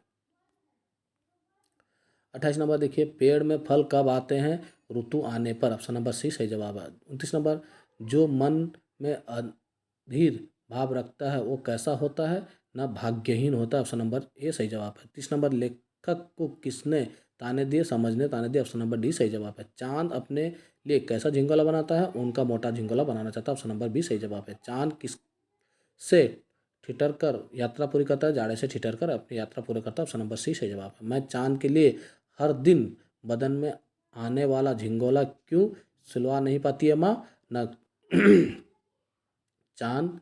28 नंबर देखिए, पेड़ में फल कब आते हैं? ऋतु आने पर, ऑप्शन नंबर सी सही जवाब है। 29 नंबर, जो मन में अधीर भाव रखता है वो कैसा होता है? न भाग्यहीन होता है, ऑप्शन नंबर ए सही जवाब है। 30 नंबर, लेखक को किसने ताने दिए, समझने ताने दिए, ऑप्शन नंबर डी सही जवाब है। चांद अपने लिए कैसा झिंगोला बनाता है, उनका मोटा झिंगोला बनाना चाहता है, ऑप्शन नंबर बी सही जवाब है। चांद किससे ठिठर कर यात्रा पूरी करता है, जाड़े से ठिठर कर अपनी यात्रा पूरी करता है, ऑप्शन नंबर सी सही जवाब है। मैं चांद के लिए हर दिन बदन में आने वाला झिंगोला क्यों सिलवा नहीं पाती है माँ, न चांद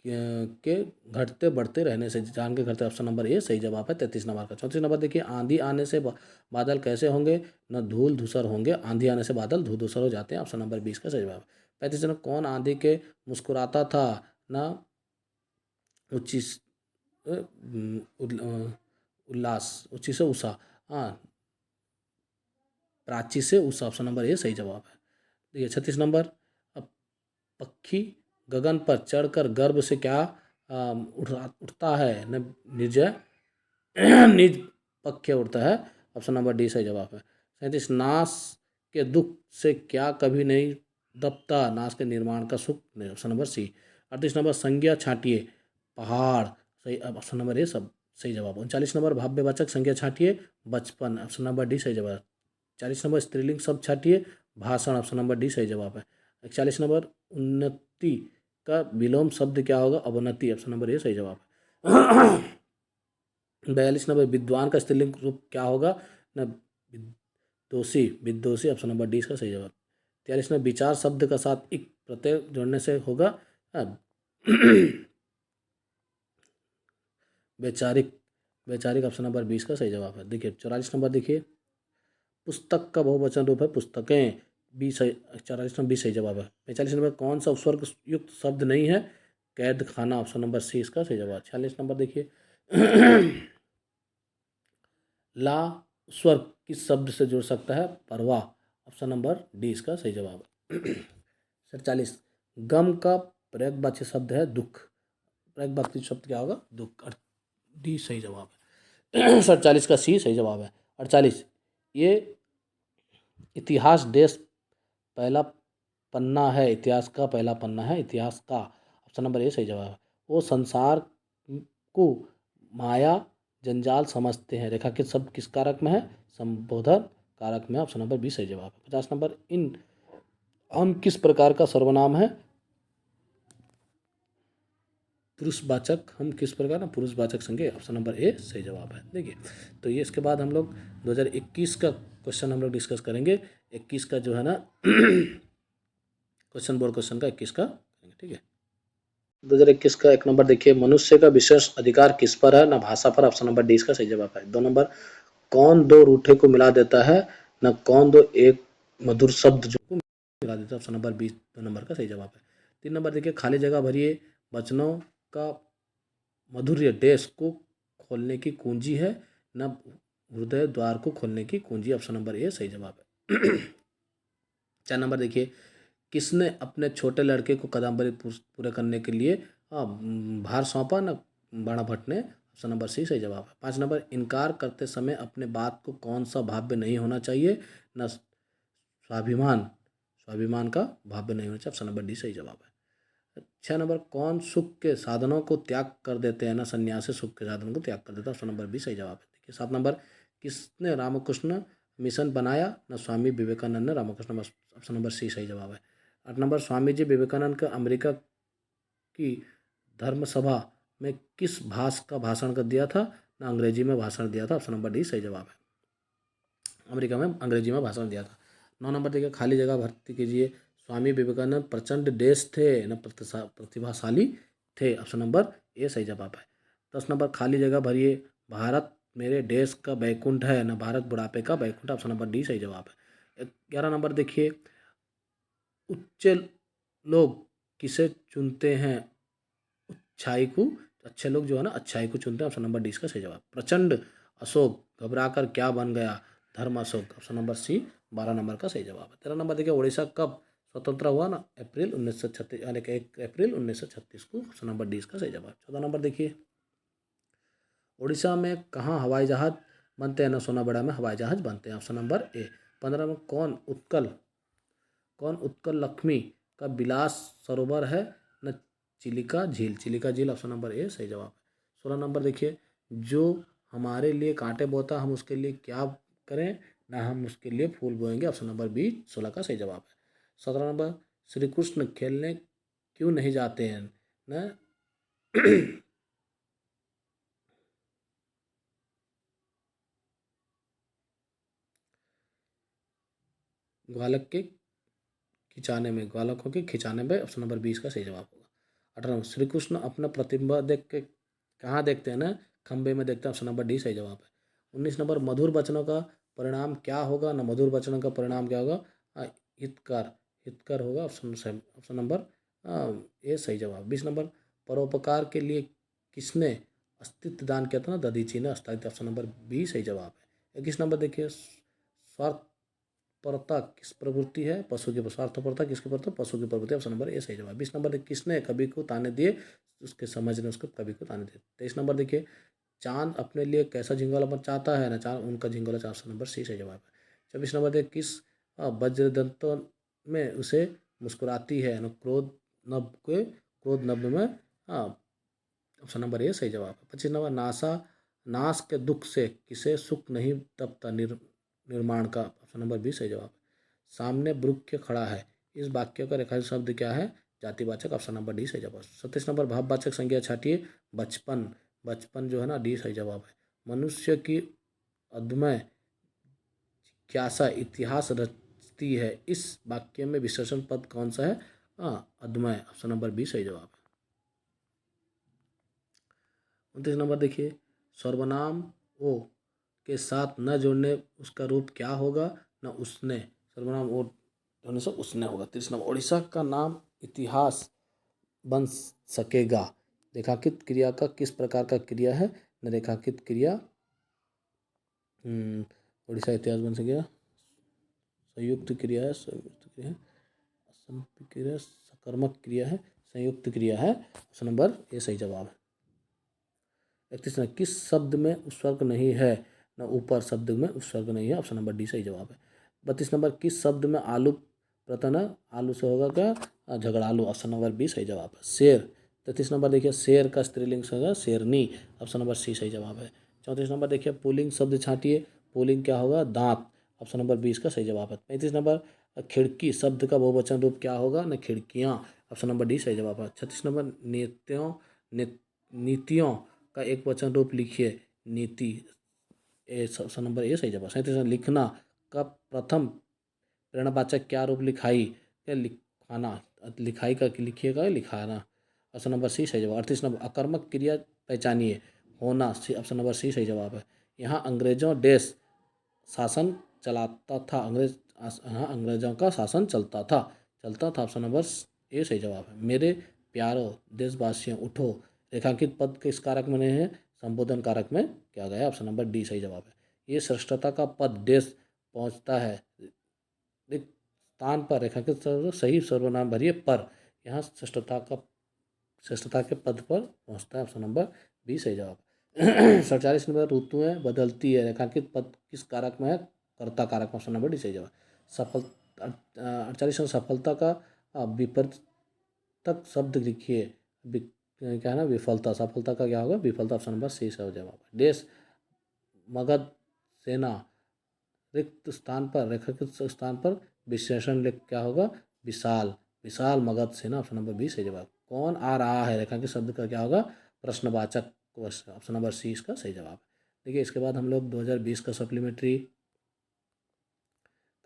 के घटते बढ़ते रहने से, चांद के घटते, ऑप्शन नंबर ए सही जवाब है। 33 नंबर का। 34 नंबर देखिए, आंधी आने से बादल कैसे होंगे, न धूल धूसर होंगे, आंधी आने से बादल धूल धूसर हो जाते हैं, ऑप्शन नंबर 20 का सही जवाब है। 35 नंबर, कौन आंधी के मुस्कुराता था न उच्ची उल्लास, उच्ची से उषा, हाँ प्राची से उषा, ऑप्शन नंबर ए सही जवाब है। देखिए 36 नंबर, अब पक्षी गगन पर चढ़कर गर्भ से क्या उठता है, न निर्जय निज पक्ष उड़ता है, ऑप्शन नंबर डी सही जवाब है। 37, नाश के दुख से क्या कभी नहीं दबता, नाश के निर्माण का सुख नहीं, ऑप्शन नंबर सी। 38 नंबर, संज्ञा छांटिए पहाड़, सही, ऑप्शन नंबर ए सब सही जवाब। 39 नंबर, भाव्यवाचक संज्ञा छांटिए बचपन, ऑप्शन नंबर डी सही जवाब। 40 नंबर, स्त्रीलिंग शब्द छांटिए भाषण, ऑप्शन नंबर डी सही जवाब है। 41 नंबर, उन्नति का विलोम शब्द क्या होगा, अवनति, ऑप्शन नंबर ए सही जवाब है। 42 नंबर, विद्वान का स्त्रीलिंग रूप क्या होगा, न विदोषी, विदोषी, ऑप्शन नंबर डी इसका सही जवाब। 43 में विचार शब्द का साथ एक प्रत्यय जोड़ने से होगा वैचारिक, वैचारिक, ऑप्शन नंबर 20 का सही जवाब है। देखिए 44 नंबर, देखिए पुस्तक का बहुवचन रूप है पुस्तकें, 20 सही, 44 नंबर 20 सही जवाब है। 45 नंबर, कौन सा उपसर्ग युक्त शब्द नहीं है, कैद खाना, ऑप्शन नंबर सी इसका सही जवाब। 46 नंबर देखिए ला स्वर किस शब्द से जुड़ सकता है, परवाह, ऑप्शन नंबर डी इसका सही जवाब है। 47, गम का पर्यायवाची शब्द है दुख, पर्यायवाची शब्द क्या होगा, दुख, डी सही जवाब है। 47 का सी सही जवाब है। 48, ये इतिहास देश पहला पन्ना है, इतिहास का पहला पन्ना है, इतिहास का, ऑप्शन नंबर ए सही जवाब है। वो संसार को माया जंजाल समझते हैं, रेखांकित शब्द किस कारक में है, संबोधन कारक में, ऑप्शन नंबर बी सही जवाब है। 50 नंबर, इन हम किस प्रकार का सर्वनाम है, पुरुषवाचक, हम किस प्रकार ना पुरुषवाचक संज्ञा, ऑप्शन नंबर ए सही जवाब है। देखिए तो ये इसके बाद हम लोग 2021 का क्वेश्चन हम लोग डिस्कस करेंगे। 21 का जो है ना क्वेश्चन, बोर्ड क्वेश्चन का 21 का करेंगे, ठीक है। 2021 का 1 नंबर देखिए, मनुष्य का विशेष अधिकार किस पर है, ना भाषा पर, ऑप्शन नंबर डी इसका सही जवाब है। 2 नंबर, कौन दो रूठे को मिला देता है, न कौन दो एक मधुर शब्द जो को मिला देता है, ऑप्शन नंबर 20 2 नंबर का सही जवाब है। 3 नंबर देखिए, खाली जगह भरिए वचनों का मधुर्य डैश को खोलने की कुंजी है, न हृदय द्वार को खोलने की कुंजी, ऑप्शन नंबर ए सही जवाब है। 4 नंबर देखिए, किसने अपने छोटे लड़के को कादम्बरी पूरे करने के लिए भार सौंपा, न बाणा भट्ट ने, ऑप्शन नंबर सी सही जवाब है। 5 नंबर, इनकार करते समय अपने बात को कौन सा भाव्य नहीं होना चाहिए, न स्वाभिमान, स्वाभिमान का भाव्य नहीं होना चाहिए, ऑप्शन नंबर डी सही जवाब है। 6 नंबर, कौन सुख के साधनों को त्याग कर देते हैं, ना सन्यासी सुख के साधनों को त्याग कर देता है, ऑप्शन नंबर बी सही जवाब है। देखिए 7 नंबर, किसने रामकृष्ण मिशन बनाया, ना स्वामी विवेकानंद ने रामकृष्ण, ऑप्शन नंबर सी सही जवाब है। 8 नंबर, स्वामी जी विवेकानंद का अमेरिका की धर्म सभा में किस भाषा का भाषण कर दिया था, ना अंग्रेजी में भाषण दिया था, ऑप्शन नंबर डी सही जवाब है। अमेरिका में अंग्रेजी में भाषण दिया था। 9 नंबर देखिए, खाली जगह भर्ती कीजिए, स्वामी विवेकानंद प्रचंड देश थे, न प्रतिभाशाली थे, ऑप्शन नंबर ए सही जवाब है। 10 नंबर, खाली जगह भरिए, भारत मेरे देश का बैकुंठ है, न भारत बुढ़ापे का बैकुंठ, ऑप्शन नंबर डी सही जवाब है। 11 नंबर देखिए, उच्च लोग किसे चुनते हैं, अच्छाई को, अच्छे लोग जो है ना अच्छाई को चुनते हैं, ऑप्शन नंबर डी इसका सही जवाब। प्रचंड अशोक घबराकर क्या बन गया, धर्म Ashok, option number C 12 number का सही जवाब है। 13 नंबर देखिए, उड़ीसा कब स्वतंत्र हुआ, ना अप्रैल 1936, यानी कि 1 अप्रैल 1936 को, ऑप्शन नंबर डी इसका सही जवाब। 14 नंबर देखिए, उड़ीसा में कहाँ हवाई जहाज बनते हैं, ना सोनाबड़ा में हवाई जहाज बनते हैं, ऑप्शन नंबर ए। 15 में, कौन उत्कल लक्ष्मी का विलास सरोवर है, न चिलिका झील, चिलिका झील, ऑप्शन नंबर ए सही जवाब है। 16 नंबर देखिए, जो हमारे लिए कांटे बोता हम उसके लिए क्या करें, ना हम उसके लिए फूल बोएंगे। ऑप्शन नंबर बी 16 का सही जवाब है। 17 नंबर, श्री कृष्ण खेलने क्यों नहीं जाते हैं ना ग्वालक के खिंचाने में, ग्वालकों के खिंचाने में। ऑप्शन नंबर 20 का सही जवाब होगा। 18 श्री कृष्ण अपना प्रतिबिंब देख के कहाँ देखते हैं ना, खंबे में देखते हैं। ऑप्शन नंबर डी सही जवाब है। 19 नंबर, मधुर वचनों का परिणाम क्या होगा, ना मधुर वचनों का परिणाम क्या होगा, हितकर, हितकर होगा। ऑप्शन नंबर ए सही जवाब। 20 नंबर, परोपकार के लिए किसने अस्तित्व दान किया था, ना दधीची ने अस्तित्व। ऑप्शन नंबर बी सही जवाब है। 21 नंबर देखिए, स्वार्थ परता किस प्रवृत्ति है, पशु की। स्वार्थपरता किसकी प्रवृत्ति, पशु की प्रवृत्ति। ऑप्शन नंबर ए सही जवाब। 20 नंबर देखिए, किसने कवि को ताने दिए, उसके समझ ने उसको कवि को ताने दिए। 23 नंबर देखिए, चांद अपने लिए कैसा झिंगोलापन चाहता है, ना चांद उनका झिंगोला। ऑप्शन नंबर सी सही जवाब है। 24 नंबर देखिए, किस वज्रदंतों में उसे मुस्कुराती है, ना क्रोध नभ के, क्रोध नभ में। हाँ, ऑप्शन नंबर ए सही जवाब है। 25 नंबर, नाश के दुख से किसे सुख नहीं तपता, निर्माण का। ऑप्शन नंबर बी सही जवाब है। सामने वृक्ष खड़ा है, इस वाक्य का रेखांकित शब्द क्या है, जातिवाचक। ऑप्शन नंबर डी सही जवाब। 27 नंबर, भाववाचक संज्ञा छाटिए, बचपन, बचपन जो है ना, डी सही जवाब है। मनुष्य की अदम्य जिज्ञासा इतिहास रचती है, इस वाक्य में विशेषण पद कौन सा है, अदम्य। ऑप्शन नंबर बी सही जवाब है। 29 नंबर देखिए, सर्वनाम ओ के साथ न जोड़ने उसका रूप क्या होगा, न उसने। सर्वनाम ओ होने से उसने होगा। 30 नंबर, उड़ीसा का नाम इतिहास बन सकेगा, रेखांकित क्रिया का किस प्रकार का क्रिया है, न रेखांकित क्रिया। उड़ीसा इतिहास बन सकेगा, संयुक्त क्रिया है, संयुक्त क्रिया है, असंयुक्त क्रिया, सकर्मक क्रिया है, संयुक्त क्रिया है। ऑप्शन नंबर ए सही जवाब है। 31 में, किस शब्द में उपसर्ग नहीं है, न ऊपर शब्द में उपसर्ग नहीं है। ऑप्शन नंबर डी सही जवाब है। 32 नंबर, किस शब्द में आलू प्रथन, आलू से होगा क्या, झगड़ालू। ऑप्शन नंबर बी सही जवाब है। शेर। 33 नंबर देखिए, शेर का स्त्रीलिंग होगा शेरनी। ऑप्शन नंबर सी सही जवाब है। 34 नंबर देखिए, पुल्लिंग शब्द छाटिए, पुल्लिंग क्या होगा, दांत। ऑप्शन नंबर 20 का सही जवाब है। 35 नंबर, खिड़की शब्द का बहुवचन रूप क्या होगा, न खिड़कियाँ। ऑप्शन नंबर डी सही जवाब है। 36 नंबर, नीतियों का एक वचन रूप लिखिए, नीति। ऑप्शन नंबर ए सही जवाब। 37 लिखना का प्रथम प्रेरणावाचक क्या रूप, लिखाई या लिखाना। लिखाई का लिखिएगा, लिखाना। ऑप्शन नंबर सी सही जवाब। 38 नंबर, अकर्मक क्रिया पहचानिए, होना। सी, ऑप्शन नंबर सी सही जवाब है। यहाँ अंग्रेजों देश शासन चलाता था, यहाँ अंग्रेजों का शासन चलता था। ऑप्शन नंबर ए सही जवाब है। मेरे प्यारो देशवासियों उठो, रेखांकित पद किस कारक में नहीं है, संबोधन कारक में क्या गया। ऑप्शन नंबर डी सही जवाब है। ये श्रेष्ठता का पद देश पहुंचता है, रिक्त स्थान पर रेखांकित सही सर्वनाम भरिए पर, यहाँ श्रेष्ठता के पद पर पहुंचता है। ऑप्शन नंबर बी सही जवाब। 47 नंबर, ऋतुएं बदलती है, रेखांकित पद किस कारक में है, कर्ता कारक। ऑप्शन नंबर डी सही जवाब। सफल 48 में, सफलता का विपरीतक शब्द लिखिए, क्या है ना, विफलता। सफलता का क्या होगा, विफलता। ऑप्शन नंबर सी सही जवाब है। देश, मगध, सेना, रिक्त स्थान पर, रेखांकित स्थान पर विशेषण लिख क्या होगा, विशाल, विशाल मगध सेना। ऑप्शन नंबर बी सही जवाब। कौन आ रहा है, रेखांकित शब्द का क्या होगा, प्रश्नवाचक क्वेश्चन। ऑप्शन नंबर सी इसका सही जवाब है। देखिए, इसके बाद हम लोग 2020 का सप्लीमेंट्री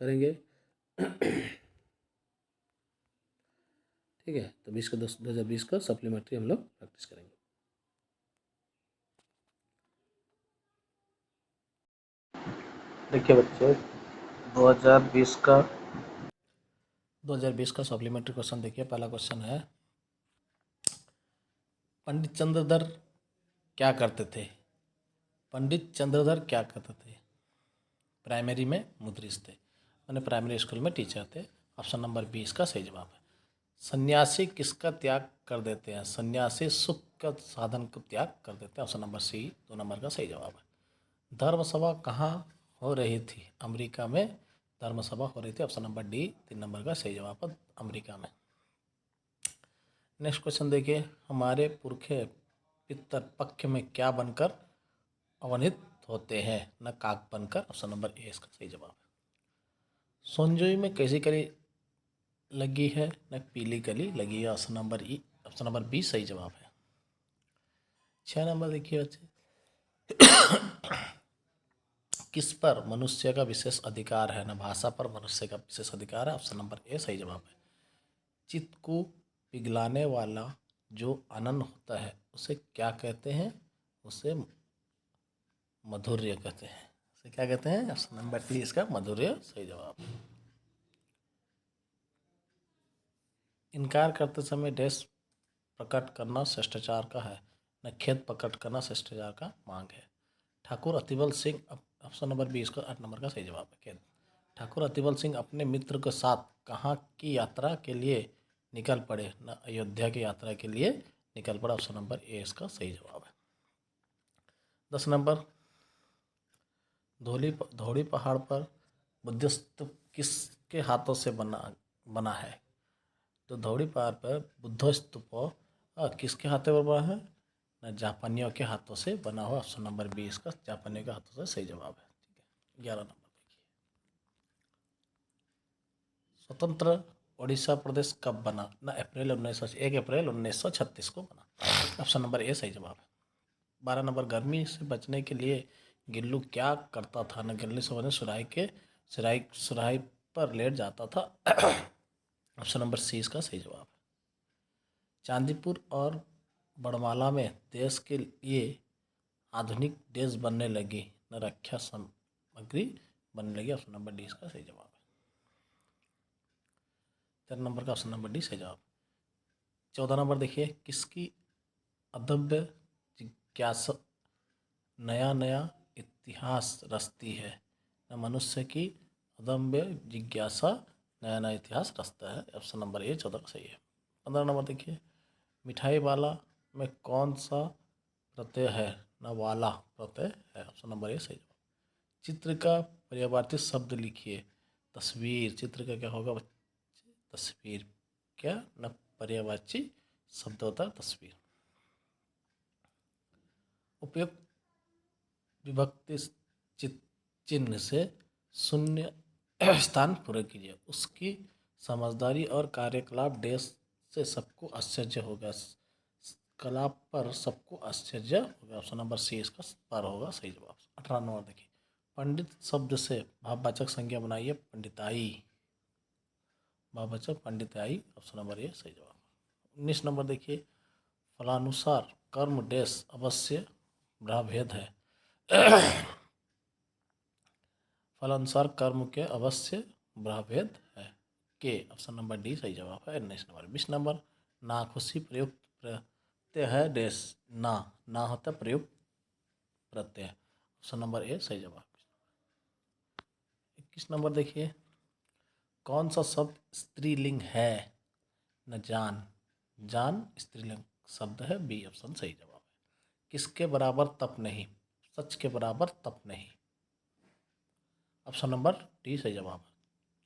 करेंगे। ठीक है, तो 2020 का सप्लीमेंट्री हम लोग प्रैक्टिस करेंगे। देखिए बच्चे, 2020 का 2020 का सप्लीमेंट्री क्वेश्चन देखिए। पहला क्वेश्चन है, पंडित चंद्रधर क्या करते थे। पंडित चंद्रधर क्या करते थे, प्राइमरी में मुद्रित थे, मैंने प्राइमरी स्कूल में टीचर थे। ऑप्शन नंबर 20 का सही जवाब है। सन्यासी किसका त्याग कर देते हैं, सन्यासी सुख का साधन का त्याग कर देते हैं। ऑप्शन नंबर सी 2 नंबर का सही जवाब है। धर्मसभा कहाँ हो रही थी, अमेरिका में धर्मसभा हो रही थी। ऑप्शन नंबर डी 3 नंबर का सही जवाब है, अमेरिका में। नेक्स्ट क्वेश्चन देखिए, हमारे पुरखे पितृपक्ष में क्या बनकर अवनीत होते हैं? न काक बनकर। ऑप्शन नंबर ए इसका सही जवाब है। सोनजोई में कैसी कली लगी है? न पीली कली लगी है। ऑप्शन नंबर बी सही जवाब है। 6 नंबर देखिए बच्चे, किस पर मनुष्य का विशेष अधिकार है? न भाषा पर मनुष्य का विशेष अधिकार है। ऑप्शन नंबर ए सही जवाब है। चित्त को पिघलाने वाला जो आनंद होता है उसे क्या कहते हैं? उसे मधुर्य कहते हैं। उसे क्या कहते हैं? ऑप्शन नंबर डी इसका मधुर्य सही जवाब है। इनकार करते समय डैश प्रकट करना शिष्टाचार का है? न खेद प्रकट करना शिष्टाचार का मांग है। Thakur Atibal Singh, option number B इसका 8 नंबर का सही जवाब है। खेद। ठाकुर अतिबल सिंह अपने मित्र के साथ कहाँ की यात्रा के लिए निकल पड़े? न अयोध्या की यात्रा के लिए निकल पड़ा। ऑप्शन नंबर ए इसका सही जवाब है। 10 नंबर, धौली पहाड़ पर बुद्ध स्तूप किसके हाथों से बना है? तो धौली पहाड़ पर बुद्ध स्तूप किसके हाथों पर बना है? न जापानियों के हाथों से बना हुआ। ऑप्शन नंबर बी इसका जापानियों के हाथों से सही जवाब है। ठीक है। 11 नंबर देखिए, स्वतंत्र ओडिशा प्रदेश कब बना? न 1 अप्रैल 1936 को बना। ऑप्शन नंबर ए सही जवाब है। 12 नंबर, गर्मी से बचने के लिए गिल्लू क्या करता था? न गिल्ली से बने सुराही पर लेट जाता था। ऑप्शन नंबर सी इसका सही जवाब है। चांदीपुर और बड़माला में देश के लिए आधुनिक देश बनने लगी, न रक्षा सामग्री बनने लगी। ऑप्शन नंबर डी इसका सही जवाब है। 13 नंबर का ऑप्शन नंबर डी सही जवाब। 14 नंबर देखिए, किसकी अदम्य जिज्ञासा नया नया इतिहास रचती है? न मनुष्य की अदम्य जिज्ञासा नया नया इतिहास रचता है। ऑप्शन नंबर ए 14 का सही है। 15 नंबर देखिए, मिठाई वाला में कौन सा प्रत्यय है? न वाला प्रत्यय है। ऑप्शन नंबर ए सही जवाब। चित्र का पर्यायवाची शब्द लिखिए। तस्वीर, चित्र का क्या होगा बच्चे? तस्वीर। क्या? न पर्यायवाची शब्द होता है तस्वीर। उपयुक्त विभक्ति चिन्ह से शून्य स्थान पूरे कीजिए। उसकी समझदारी और कार्यकलाप देश से सबको आश्चर्य होगा। कला पर सबको आश्चर्य होगा। ऑप्शन नंबर सी इसका पर होगा सही जवाब। 18 नंबर देखिए, पंडित शब्द से भाववाचक संज्ञा बनाइए। पंडिताई। भाववाचक पंडिताई। ऑप्शन नंबर ए सही जवाब। 19 नंबर देखिए, फलानुसार कर्म डैश अवश्य ब्रह्मभेद है। फलानुसार कर्म के अवश्य ब्रह्मभेद है। के। ऑप्शन नंबर डी सही जवाब है। 19 नंबर। 20 नंबर, नाखुशी प्रयुक्त प्रत्यय है डैश। ना होता प्रयुक्त प्रत्यय। ऑप्शन नंबर ए सही जवाब। 21 नंबर देखिए, कौन सा शब्द स्त्रीलिंग है? न जान स्त्रीलिंग शब्द है। बी ऑप्शन सही जवाब है। किसके बराबर तप नहीं? सच के बराबर तप नहीं। ऑप्शन नंबर डी सही जवाब है।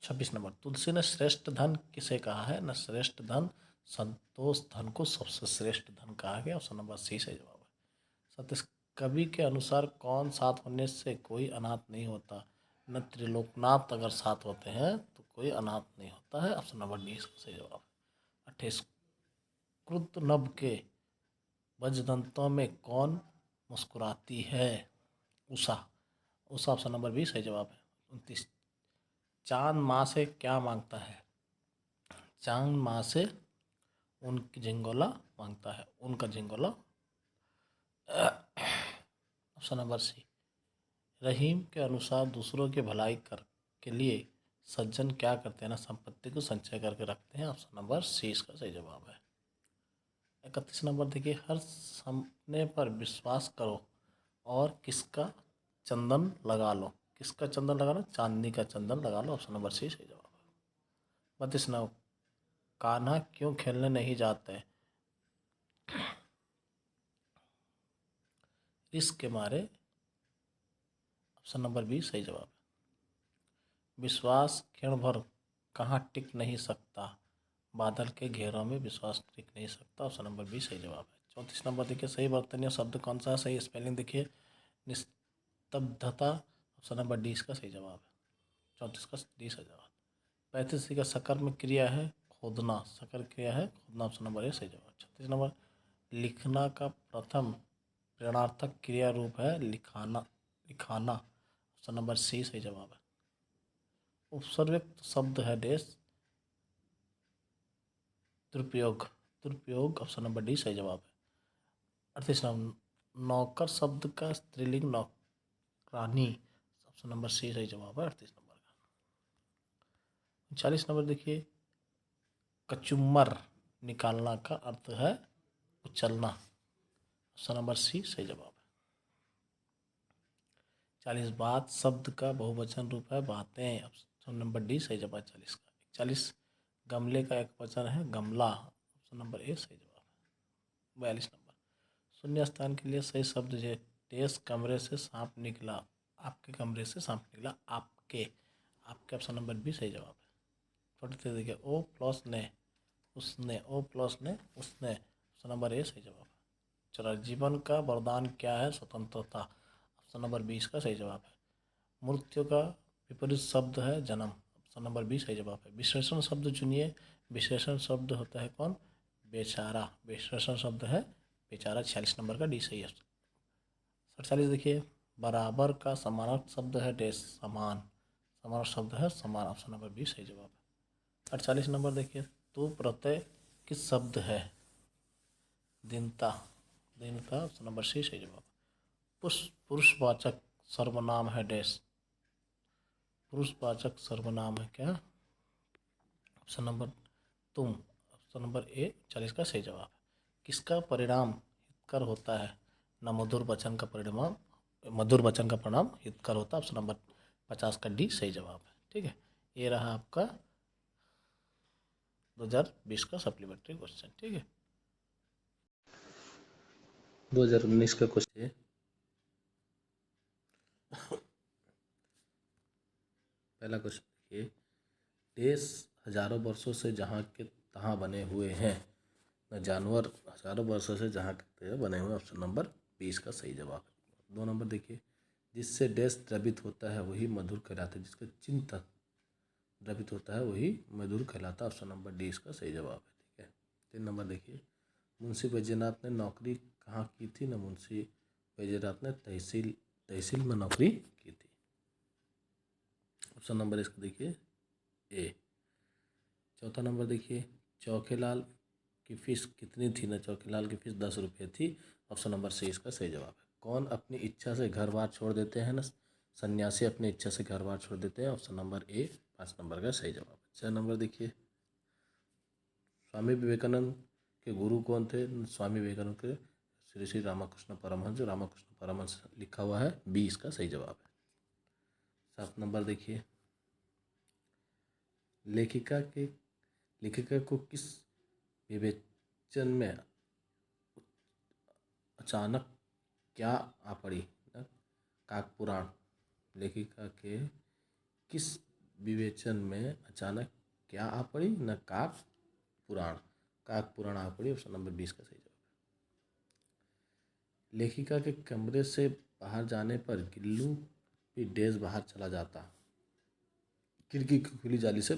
26 नंबर, तुलसी ने श्रेष्ठ धन किसे कहा है? न श्रेष्ठ धन संतोष धन को सबसे श्रेष्ठ धन कहा गया। ऑप्शन नंबर सी सही जवाब है। 27, कवि के अनुसार कौन साथ होने से कोई अनाथ नहीं होता? न त्रिलोकनाथ अगर साथ होते हैं तो कोई अनाथ नहीं होता है। ऑप्शन नंबर डी इसका सही जवाब है। 28, क्रुद्धनभ के वज्रदंतों में कौन मुस्कुराती है? Usha. Usha option number B सही जवाब है। 29, चांद माँ से क्या मांगता है? चांद माँ से उनकी झिंगोला मांगता है। उनका झिंगोला। ऑप्शन नंबर सी। रहीम के अनुसार दूसरों की भलाई कर के लिए सज्जन क्या करते हैं? ना संपत्ति को संचय करके रखते हैं। ऑप्शन नंबर सी इसका सही जवाब है। 31 नंबर देखिए, हर सपने पर विश्वास करो और किसका चंदन लगा लो। किसका चंदन लगा लो? चांदनी का चंदन लगा लो। ऑप्शन नंबर सी सही जवाब है। 32 नंबर, कान्हा क्यों खेलने नहीं जाते? इसके मारे। ऑप्शन नंबर बी सही जवाब है। विश्वास क्षण भर कहाँ टिक नहीं सकता? बादल के घेरों में विश्वास टिक नहीं सकता। ऑप्शन नंबर बी सही जवाब है। 34 नंबर देखिए, सही वर्तनीय शब्द कौन सा है, सही स्पेलिंग देखिए, निस्तब्धता। ऑप्शन नंबर डी इसका सही जवाब है। 34 का डी सही जवाब। 35 का सकर्म क्रिया है खोदना, सकर्म क्रिया है खोदना, ऑप्शन नंबर ए सही जवाब। 36 नंबर, लिखना का प्रथम प्रेरणार्थक क्रिया रूप है लिखाना, लिखाना, ऑप्शन नंबर सी सही जवाब है। उपसर्गयुक्त शब्द है डैश, दुरुपयोग, दुरुपयोग, ऑप्शन नंबर डी सही जवाब है। 38 नंबर, नौकर शब्द का स्त्रीलिंग नौकरानी, ऑप्शन नंबर सी सही जवाब है 38 नंबर का। 40 नंबर देखिए, कचुम्बर निकालना का अर्थ है उछलना, ऑप्शन नंबर सी सही जवाब है। 40 बात शब्द का बहुवचन रूप है बातें, ऑप्शन नंबर डी सही जवाब 40 का। 41 गमले का एक वचन है गमला, ऑप्शन नंबर ए सही जवाब है। 42 नंबर, शून्य स्थान के लिए सही शब्द है देश कमरे से सांप निकला, आपके कमरे से सांप निकला, आपके, आपके, ऑप्शन नंबर बी सही जवाब है। 43 देखिए, ओ प्लस ने उसने, ओ प्लस ने उसने, ऑप्शन नंबर ए सही जवाब है। चलो, जीवन का वरदान क्या है, स्वतंत्रता, ऑप्शन नंबर 20 का सही जवाब है। मृत्यु का विपरीत शब्द है जन्म, ऑप्शन नंबर 20 सही जवाब है। विशेषण शब्द चुनिए, विशेषण शब्द होता है कौन, बेचारा, विशेषण शब्द है बेचारा, 46 नंबर का डी सही है। 47 देखिए, बराबर का समानार्थक शब्द है डैश समान, समानार्थक शब्द है समान, ऑप्शन नंबर बी सही जवाब है। 48 नंबर देखिए, तो प्रत्यय किस शब्द है, दीनता, दीनता, ऑप्शन नंबर सी सही जवाब। पुरुषवाचक सर्वनाम है डैश, पुरुषवाचक सर्वनाम है क्या, ऑप्शन नंबर तुम, ऑप्शन नंबर ए 40 का सही जवाब है। किसका परिणाम हितकर होता है, न मधुर वचन का परिणाम, मधुर वचन का परिणाम हितकर होता है, ऑप्शन नंबर 50 का डी सही जवाब है। ठीक है, ये रहा आपका 2020 का सप्लीमेंट्री क्वेश्चन। ठीक है, 2019 का क्वेश्चन, पहला क्वेश्चन देखिए, देश हजारों वर्षों से जहाँ के तहाँ बने हुए हैं, न जानवर हजारों वर्षों से जहाँ के तहाँ बने हुए, ऑप्शन नंबर 20 का सही जवाब है। 2 नंबर देखिए, जिससे डैश द्रवित होता है वही मधुर कहलाता है, जिसका चिंतन द्रवित होता है वही मधुर कहलाता है, ऑप्शन नंबर डी इसका सही जवाब है। ठीक है, 3 नंबर देखिए, मुंशी बैजनाथ ने नौकरी कहाँ की थी, न मुंशी बैजनाथ ने तहसील तहसील में नौकरी की थी, ऑप्शन नंबर इसको देखिए ए। 4था नंबर देखिए, चौकीलाल की फीस कितनी थी, न चौकीलाल की फीस 10 रुपये थी, ऑप्शन नंबर सी इसका सही जवाब है। कौन अपनी इच्छा से घर बार छोड़ देते हैं, न सन्यासी अपनी इच्छा से घर बार छोड़ देते हैं, ऑप्शन नंबर ए 5 नंबर का सही जवाब है। 6 नंबर देखिए, स्वामी विवेकानंद के गुरु कौन थे, स्वामी विवेकानंद के श्री श्री रामकृष्ण परमहंस, रामकृष्ण परमहंस लिखा हुआ है, बी इसका सही जवाब है। 7 नंबर देखिए, लेखिका के लेखिका को किस विवेचन में अचानक क्या आ पड़ी, न काकपुराण, लेखिका के किस विवेचन में अचानक क्या आ पड़ी, न काकपुराण, काकपुराण आ पड़ी, ऑप्शन नंबर 20 का सही जवाब। लेखिका के कमरे से बाहर जाने पर गिल्लू भी डैश बाहर चला जाता, खिड़की की खुली जाली से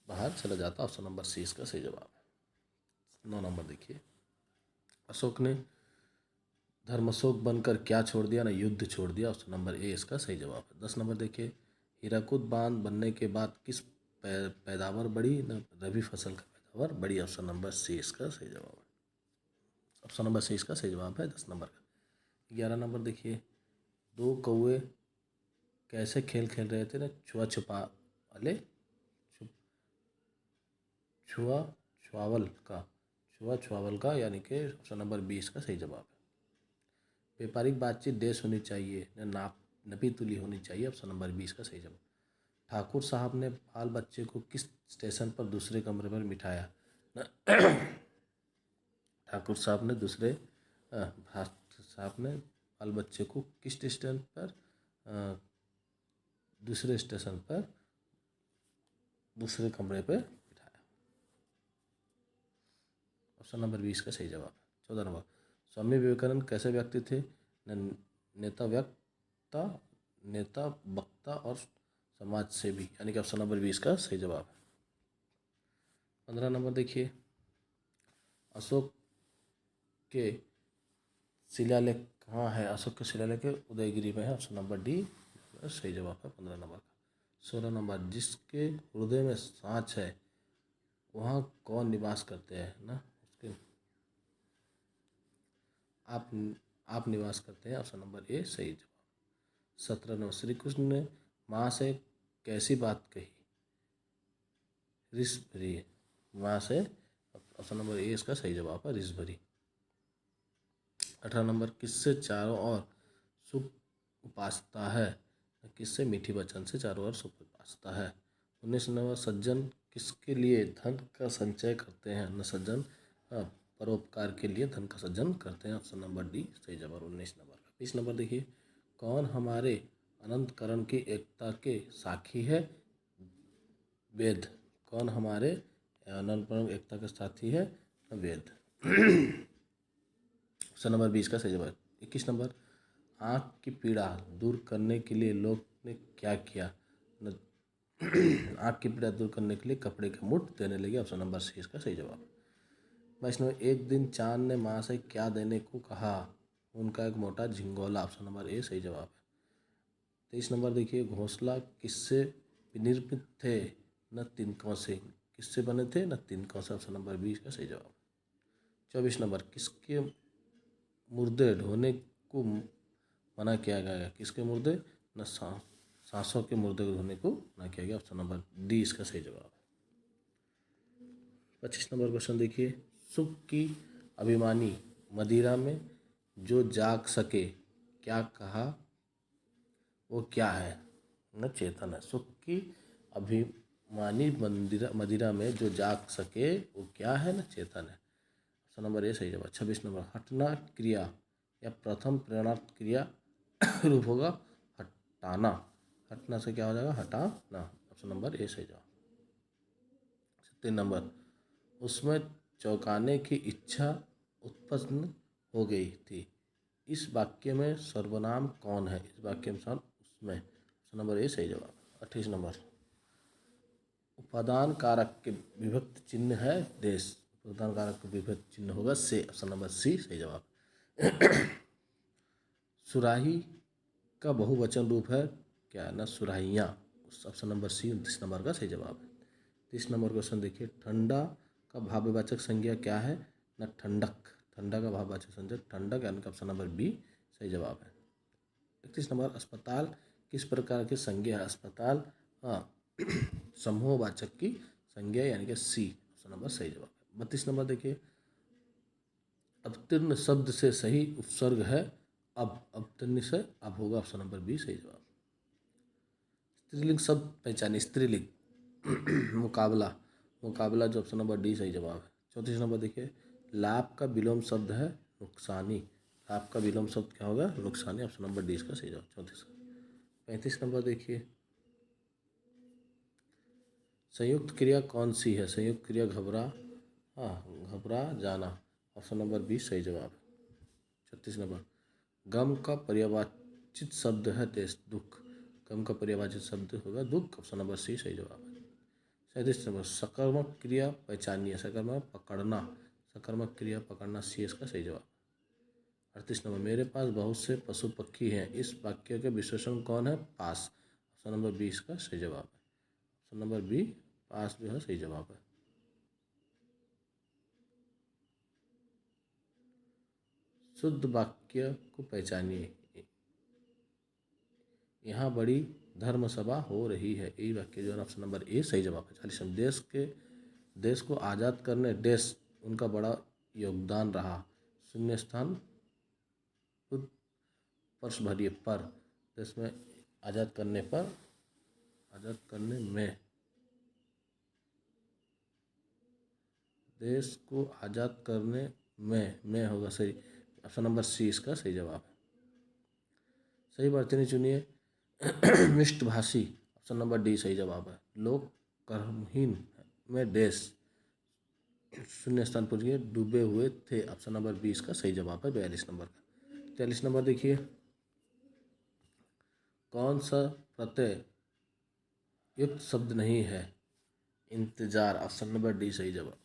बाहर चला जाता, ऑप्शन नंबर सी इसका सही जवाब है। 9 नंबर देखिए, अशोक ने धर्मशोक बनकर क्या छोड़ दिया, ना युद्ध छोड़ दिया, ऑप्शन नंबर ए इसका सही जवाब है। 10 नंबर देखिए, हीराकुद बांध बनने के बाद किस पैदावार बढ़ी, ना रबी फसल का पैदावार बढ़ी, ऑप्शन नंबर सी इसका सही जवाब है, ऑप्शन नंबर सी इसका सही जवाब है 10 नंबर का। 11 नंबर देखिए, 2 कौवे कैसे खेल खेल रहे थे, ना छुआ छुपा वाले, छुआ छुआवल का, छुआ छुआवल का, यानी कि ऑप्शन नंबर 20 का सही जवाब है। व्यापारिक बातचीत देश होनी चाहिए, न नाप नपी तुली होनी चाहिए, ऑप्शन नंबर 20 का सही जवाब। ठाकुर साहब ने बाल बच्चे को किस स्टेशन पर दूसरे कमरे पर बिठाया, ठाकुर साहब ने दूसरे साहब ने बाल बच्चे को किस स्टेशन पर, दूसरे स्टेशन पर दूसरे कमरे पर बिठाया, ऑप्शन नंबर 20 का सही जवाब है। 14 नंबर, स्वामी विवेकानंद कैसे व्यक्ति थे? नेता वक्ता, नेता वक्ता और समाज सेवी, यानी कि ऑप्शन नंबर 20 का सही जवाब है। 15 नंबर देखिए, अशोक के शिलालेख कहाँ है? अशोक के शिलालेख उदयगिरी में है, ऑप्शन नंबर डी सही जवाब है 15 नंबर का। 16 नंबर, जिसके हृदय में सांच है वहाँ कौन निवास करते हैं? ना उसके आप आप निवास करते हैं, ऑप्शन नंबर ए सही जवाब। 17 नंबर, श्री कृष्ण ने माँ से कैसी बात कही? रिस भरी माँ से, ऑप्शन नंबर ए इसका सही जवाब है, रिस भरी। 18 नंबर, किससे चारों ओर सुख उपासता है? किससे? मीठी वचन से चारों ओर सुख उपासता है। 19 नंबर, सज्जन किसके लिए धन का संचय करते हैं? न सज्जन परोपकार के लिए धन का सज्जन करते हैं, ऑप्शन नंबर डी सही जवाब 19 नंबर का। 20 नंबर देखिए, कौन हमारे अनंतकरण की एकता के साक्षी है? वेद। कौन हमारे अनंतकरण एकता के साथी है? वेद। ऑप्शन नंबर 20 का सही जवाब। 21 नंबर, आँख की पीड़ा दूर करने के लिए लोग ने क्या किया? आँख की पीड़ा दूर करने के लिए कपड़े के मुठ देने लगे, ऑप्शन नंबर सी इसका सही जवाब। 22 नंबर, एक दिन चांद ने माँ से क्या देने को कहा? उनका एक मोटा झिंगोला, ऑप्शन नंबर ए सही जवाब है। 23 नंबर देखिए, घोंसला किससे निर्मित थे? न तिनकों से। किससे बने थे? न तिनकों से, ऑप्शन नंबर 20 का सही जवाब। 24 नंबर, किसके मुर्दे ढोने को मना किया गया है? किसके मुर्दे? न सांसों के मुर्दे को धोने को मना किया गया, ऑप्शन नंबर डी इसका सही जवाब है। 25 नंबर क्वेश्चन देखिए, सुख की अभिमानी मदिरा में जो जाग सके क्या कहा? वो क्या है? न चेतन है। सुख की अभिमानी मदिरा में जो जाग सके वो क्या है? न चेतन है, ऑप्शन नंबर ए सही जवाब। 26 नंबर, हटना क्रिया या प्रथम प्रेरणार्थ क्रिया रूप होगा हटाना। हटना से क्या हो जाएगा? हटाना, ऑप्शन नंबर ए सही जवाब। 3 नंबर, उसमें चौंकाने की इच्छा उत्पन्न हो गई थी, इस वाक्य में सर्वनाम कौन है? इस वाक्य में उसमें, ऑप्शन नंबर ए सही जवाब। 28 नंबर, उपादान कारक के विभक्त चिन्ह है देश। उपादान कारक का विभक्त चिन्ह होगा से, ऑप्शन नंबर सी सही जवाब। सुराही का बहुवचन रूप है क्या? ना सुराहियाँ, ऑप्शन नंबर सी 29 नंबर का सही जवाब है। 30 नंबर क्वेश्चन देखिए, ठंडा का भाववाचक संज्ञा क्या है? ना ठंडक। ठंडा का भाववाचक संज्ञा ठंडक, यानी कि ऑप्शन नंबर बी सही जवाब है। 31 नंबर, अस्पताल किस प्रकार की संज्ञा है? अस्पताल समूहवाचक की संज्ञा, यानी कि सी, ऑप्शन नंबर सही जवाब है। 32 नंबर देखिए, अवतीर्ण शब्द से सही उपसर्ग है अब। अवतीर्ण से अब होगा, ऑप्शन नंबर बी सही जवाब। स्त्रीलिंग शब्द पहचानिए। स्त्रीलिंग मुकाबला, मुकाबला जो ऑप्शन नंबर डी सही जवाब है। 34 नंबर देखिए, लाभ का विलोम शब्द है नुकसानी। लाभ का विलोम शब्द क्या होगा? नुकसानी, ऑप्शन नंबर डी इसका सही जवाब 34। 35 नंबर देखिए, संयुक्त क्रिया कौन सी है? संयुक्त क्रिया घबरा जाना, ऑप्शन नंबर बी सही जवाब है। 36 नंबर, गम का पर्यायवाचित शब्द है देश। दुख। गम का पर्यायवाचित शब्द होगा दुख, ऑप्शन नंबर सी सही जवाब है। 37 नंबर, सकर्मक क्रिया पहचानिए। सकर्मक पकड़ना, सकर्मक क्रिया पकड़ना, सी इसका सही जवाब। 38 नंबर, मेरे पास बहुत से पशु पक्षी हैं, इस वाक्य के विशेषण कौन है? पास, ऑप्शन नंबर बी इसका सही जवाब है। ऑप्शन नंबर बी पास जो है सही जवाब है। शुद्ध वाक्य को पहचानिए। यहाँ बड़ी धर्म सभा हो रही है, यही वाक्य जो है ऑप्शन नंबर ए सही जवाब है। 40 नंबर, देश को आज़ाद करने देश उनका बड़ा योगदान रहा। शून्य स्थान खुद पर्स भरिए पर। देश में आज़ाद करने पर, आज़ाद करने में, देश को आज़ाद करने में होगा सही, ऑप्शन नंबर सी इसका सही जवाब है। सही वर्तनी चुनिए। मिष्टभाषी, ऑप्शन नंबर डी सही जवाब है। लोग कर्महीन में देश, शून्य स्थान पूछिए, डूबे हुए थे। ऑप्शन नंबर 20 का सही जवाब है 42 नंबर का। 43 नंबर देखिए, कौन सा प्रत्यय युक्त शब्द नहीं है? इंतजार। ऑप्शन नंबर डी सही जवाब।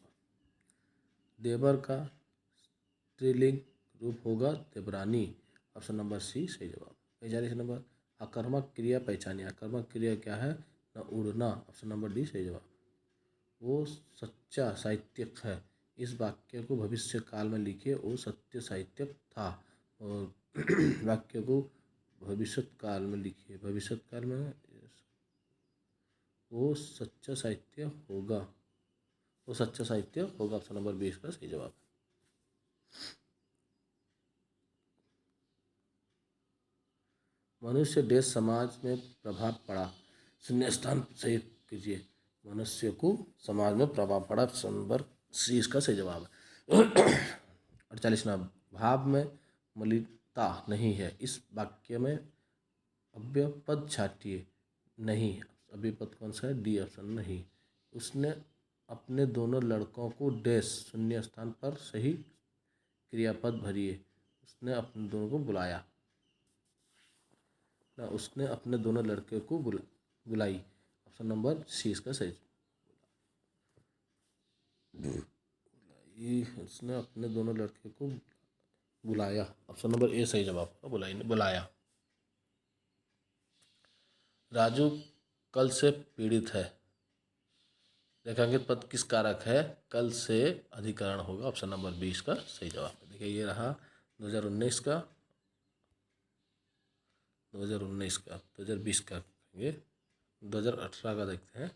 देवर का स्त्रीलिंग रूप होगा देवरानी। ऑप्शन नंबर सी सही जवाब। 45 नंबर, आक्रामक क्रिया पहचानिए। आक्रामक क्रिया क्या है? न उड़ना। ऑप्शन नंबर डी सही जवाब। वो सच्चा साहित्यक है। इस वाक्य को भविष्य काल में लिखिए, वो सत्य साहित्यक था। और वाक्य को भविष्य काल में लिखिए, भविष्य काल में वो सच्चा साहित्य होगा, वो सच्चा साहित्य होगा। ऑप्शन नंबर 20 का सही जवाब है। मनुष्य देश समाज में प्रभाव पड़ा। शून्य स्थान सही कीजिए। मनुष्य को समाज में प्रभाव पड़ा। ऑप्शन नंबर सी इसका सही जवाब है। 48 नंबर, भाव में मलिनता नहीं है। इस वाक्य में अव्यय पद छाटिए। नहीं। अव्यय पद कौन सा है? डी ऑप्शन नहीं। उसने अपने दोनों लड़कों को डैश शून्य स्थान पर सही क्रियापद भरिए। उसने अपने दोनों को बुलाया ना, उसने अपने दोनों लड़के को बुलाई। ऑप्शन नंबर सी इसका सही। उसने अपने दोनों लड़के को बुलाया। ऑप्शन नंबर ए सही जवाब होगा, बुलाई ने बुलाया। राजू कल से पीड़ित है। रेखांकित पद किस कारक है? कल से अधिकरण होगा। ऑप्शन नंबर 20 का सही जवाब है। देखिए ये रहा 2019 का, 2019 का, 2020 का, ये 2018 का देखते हैं।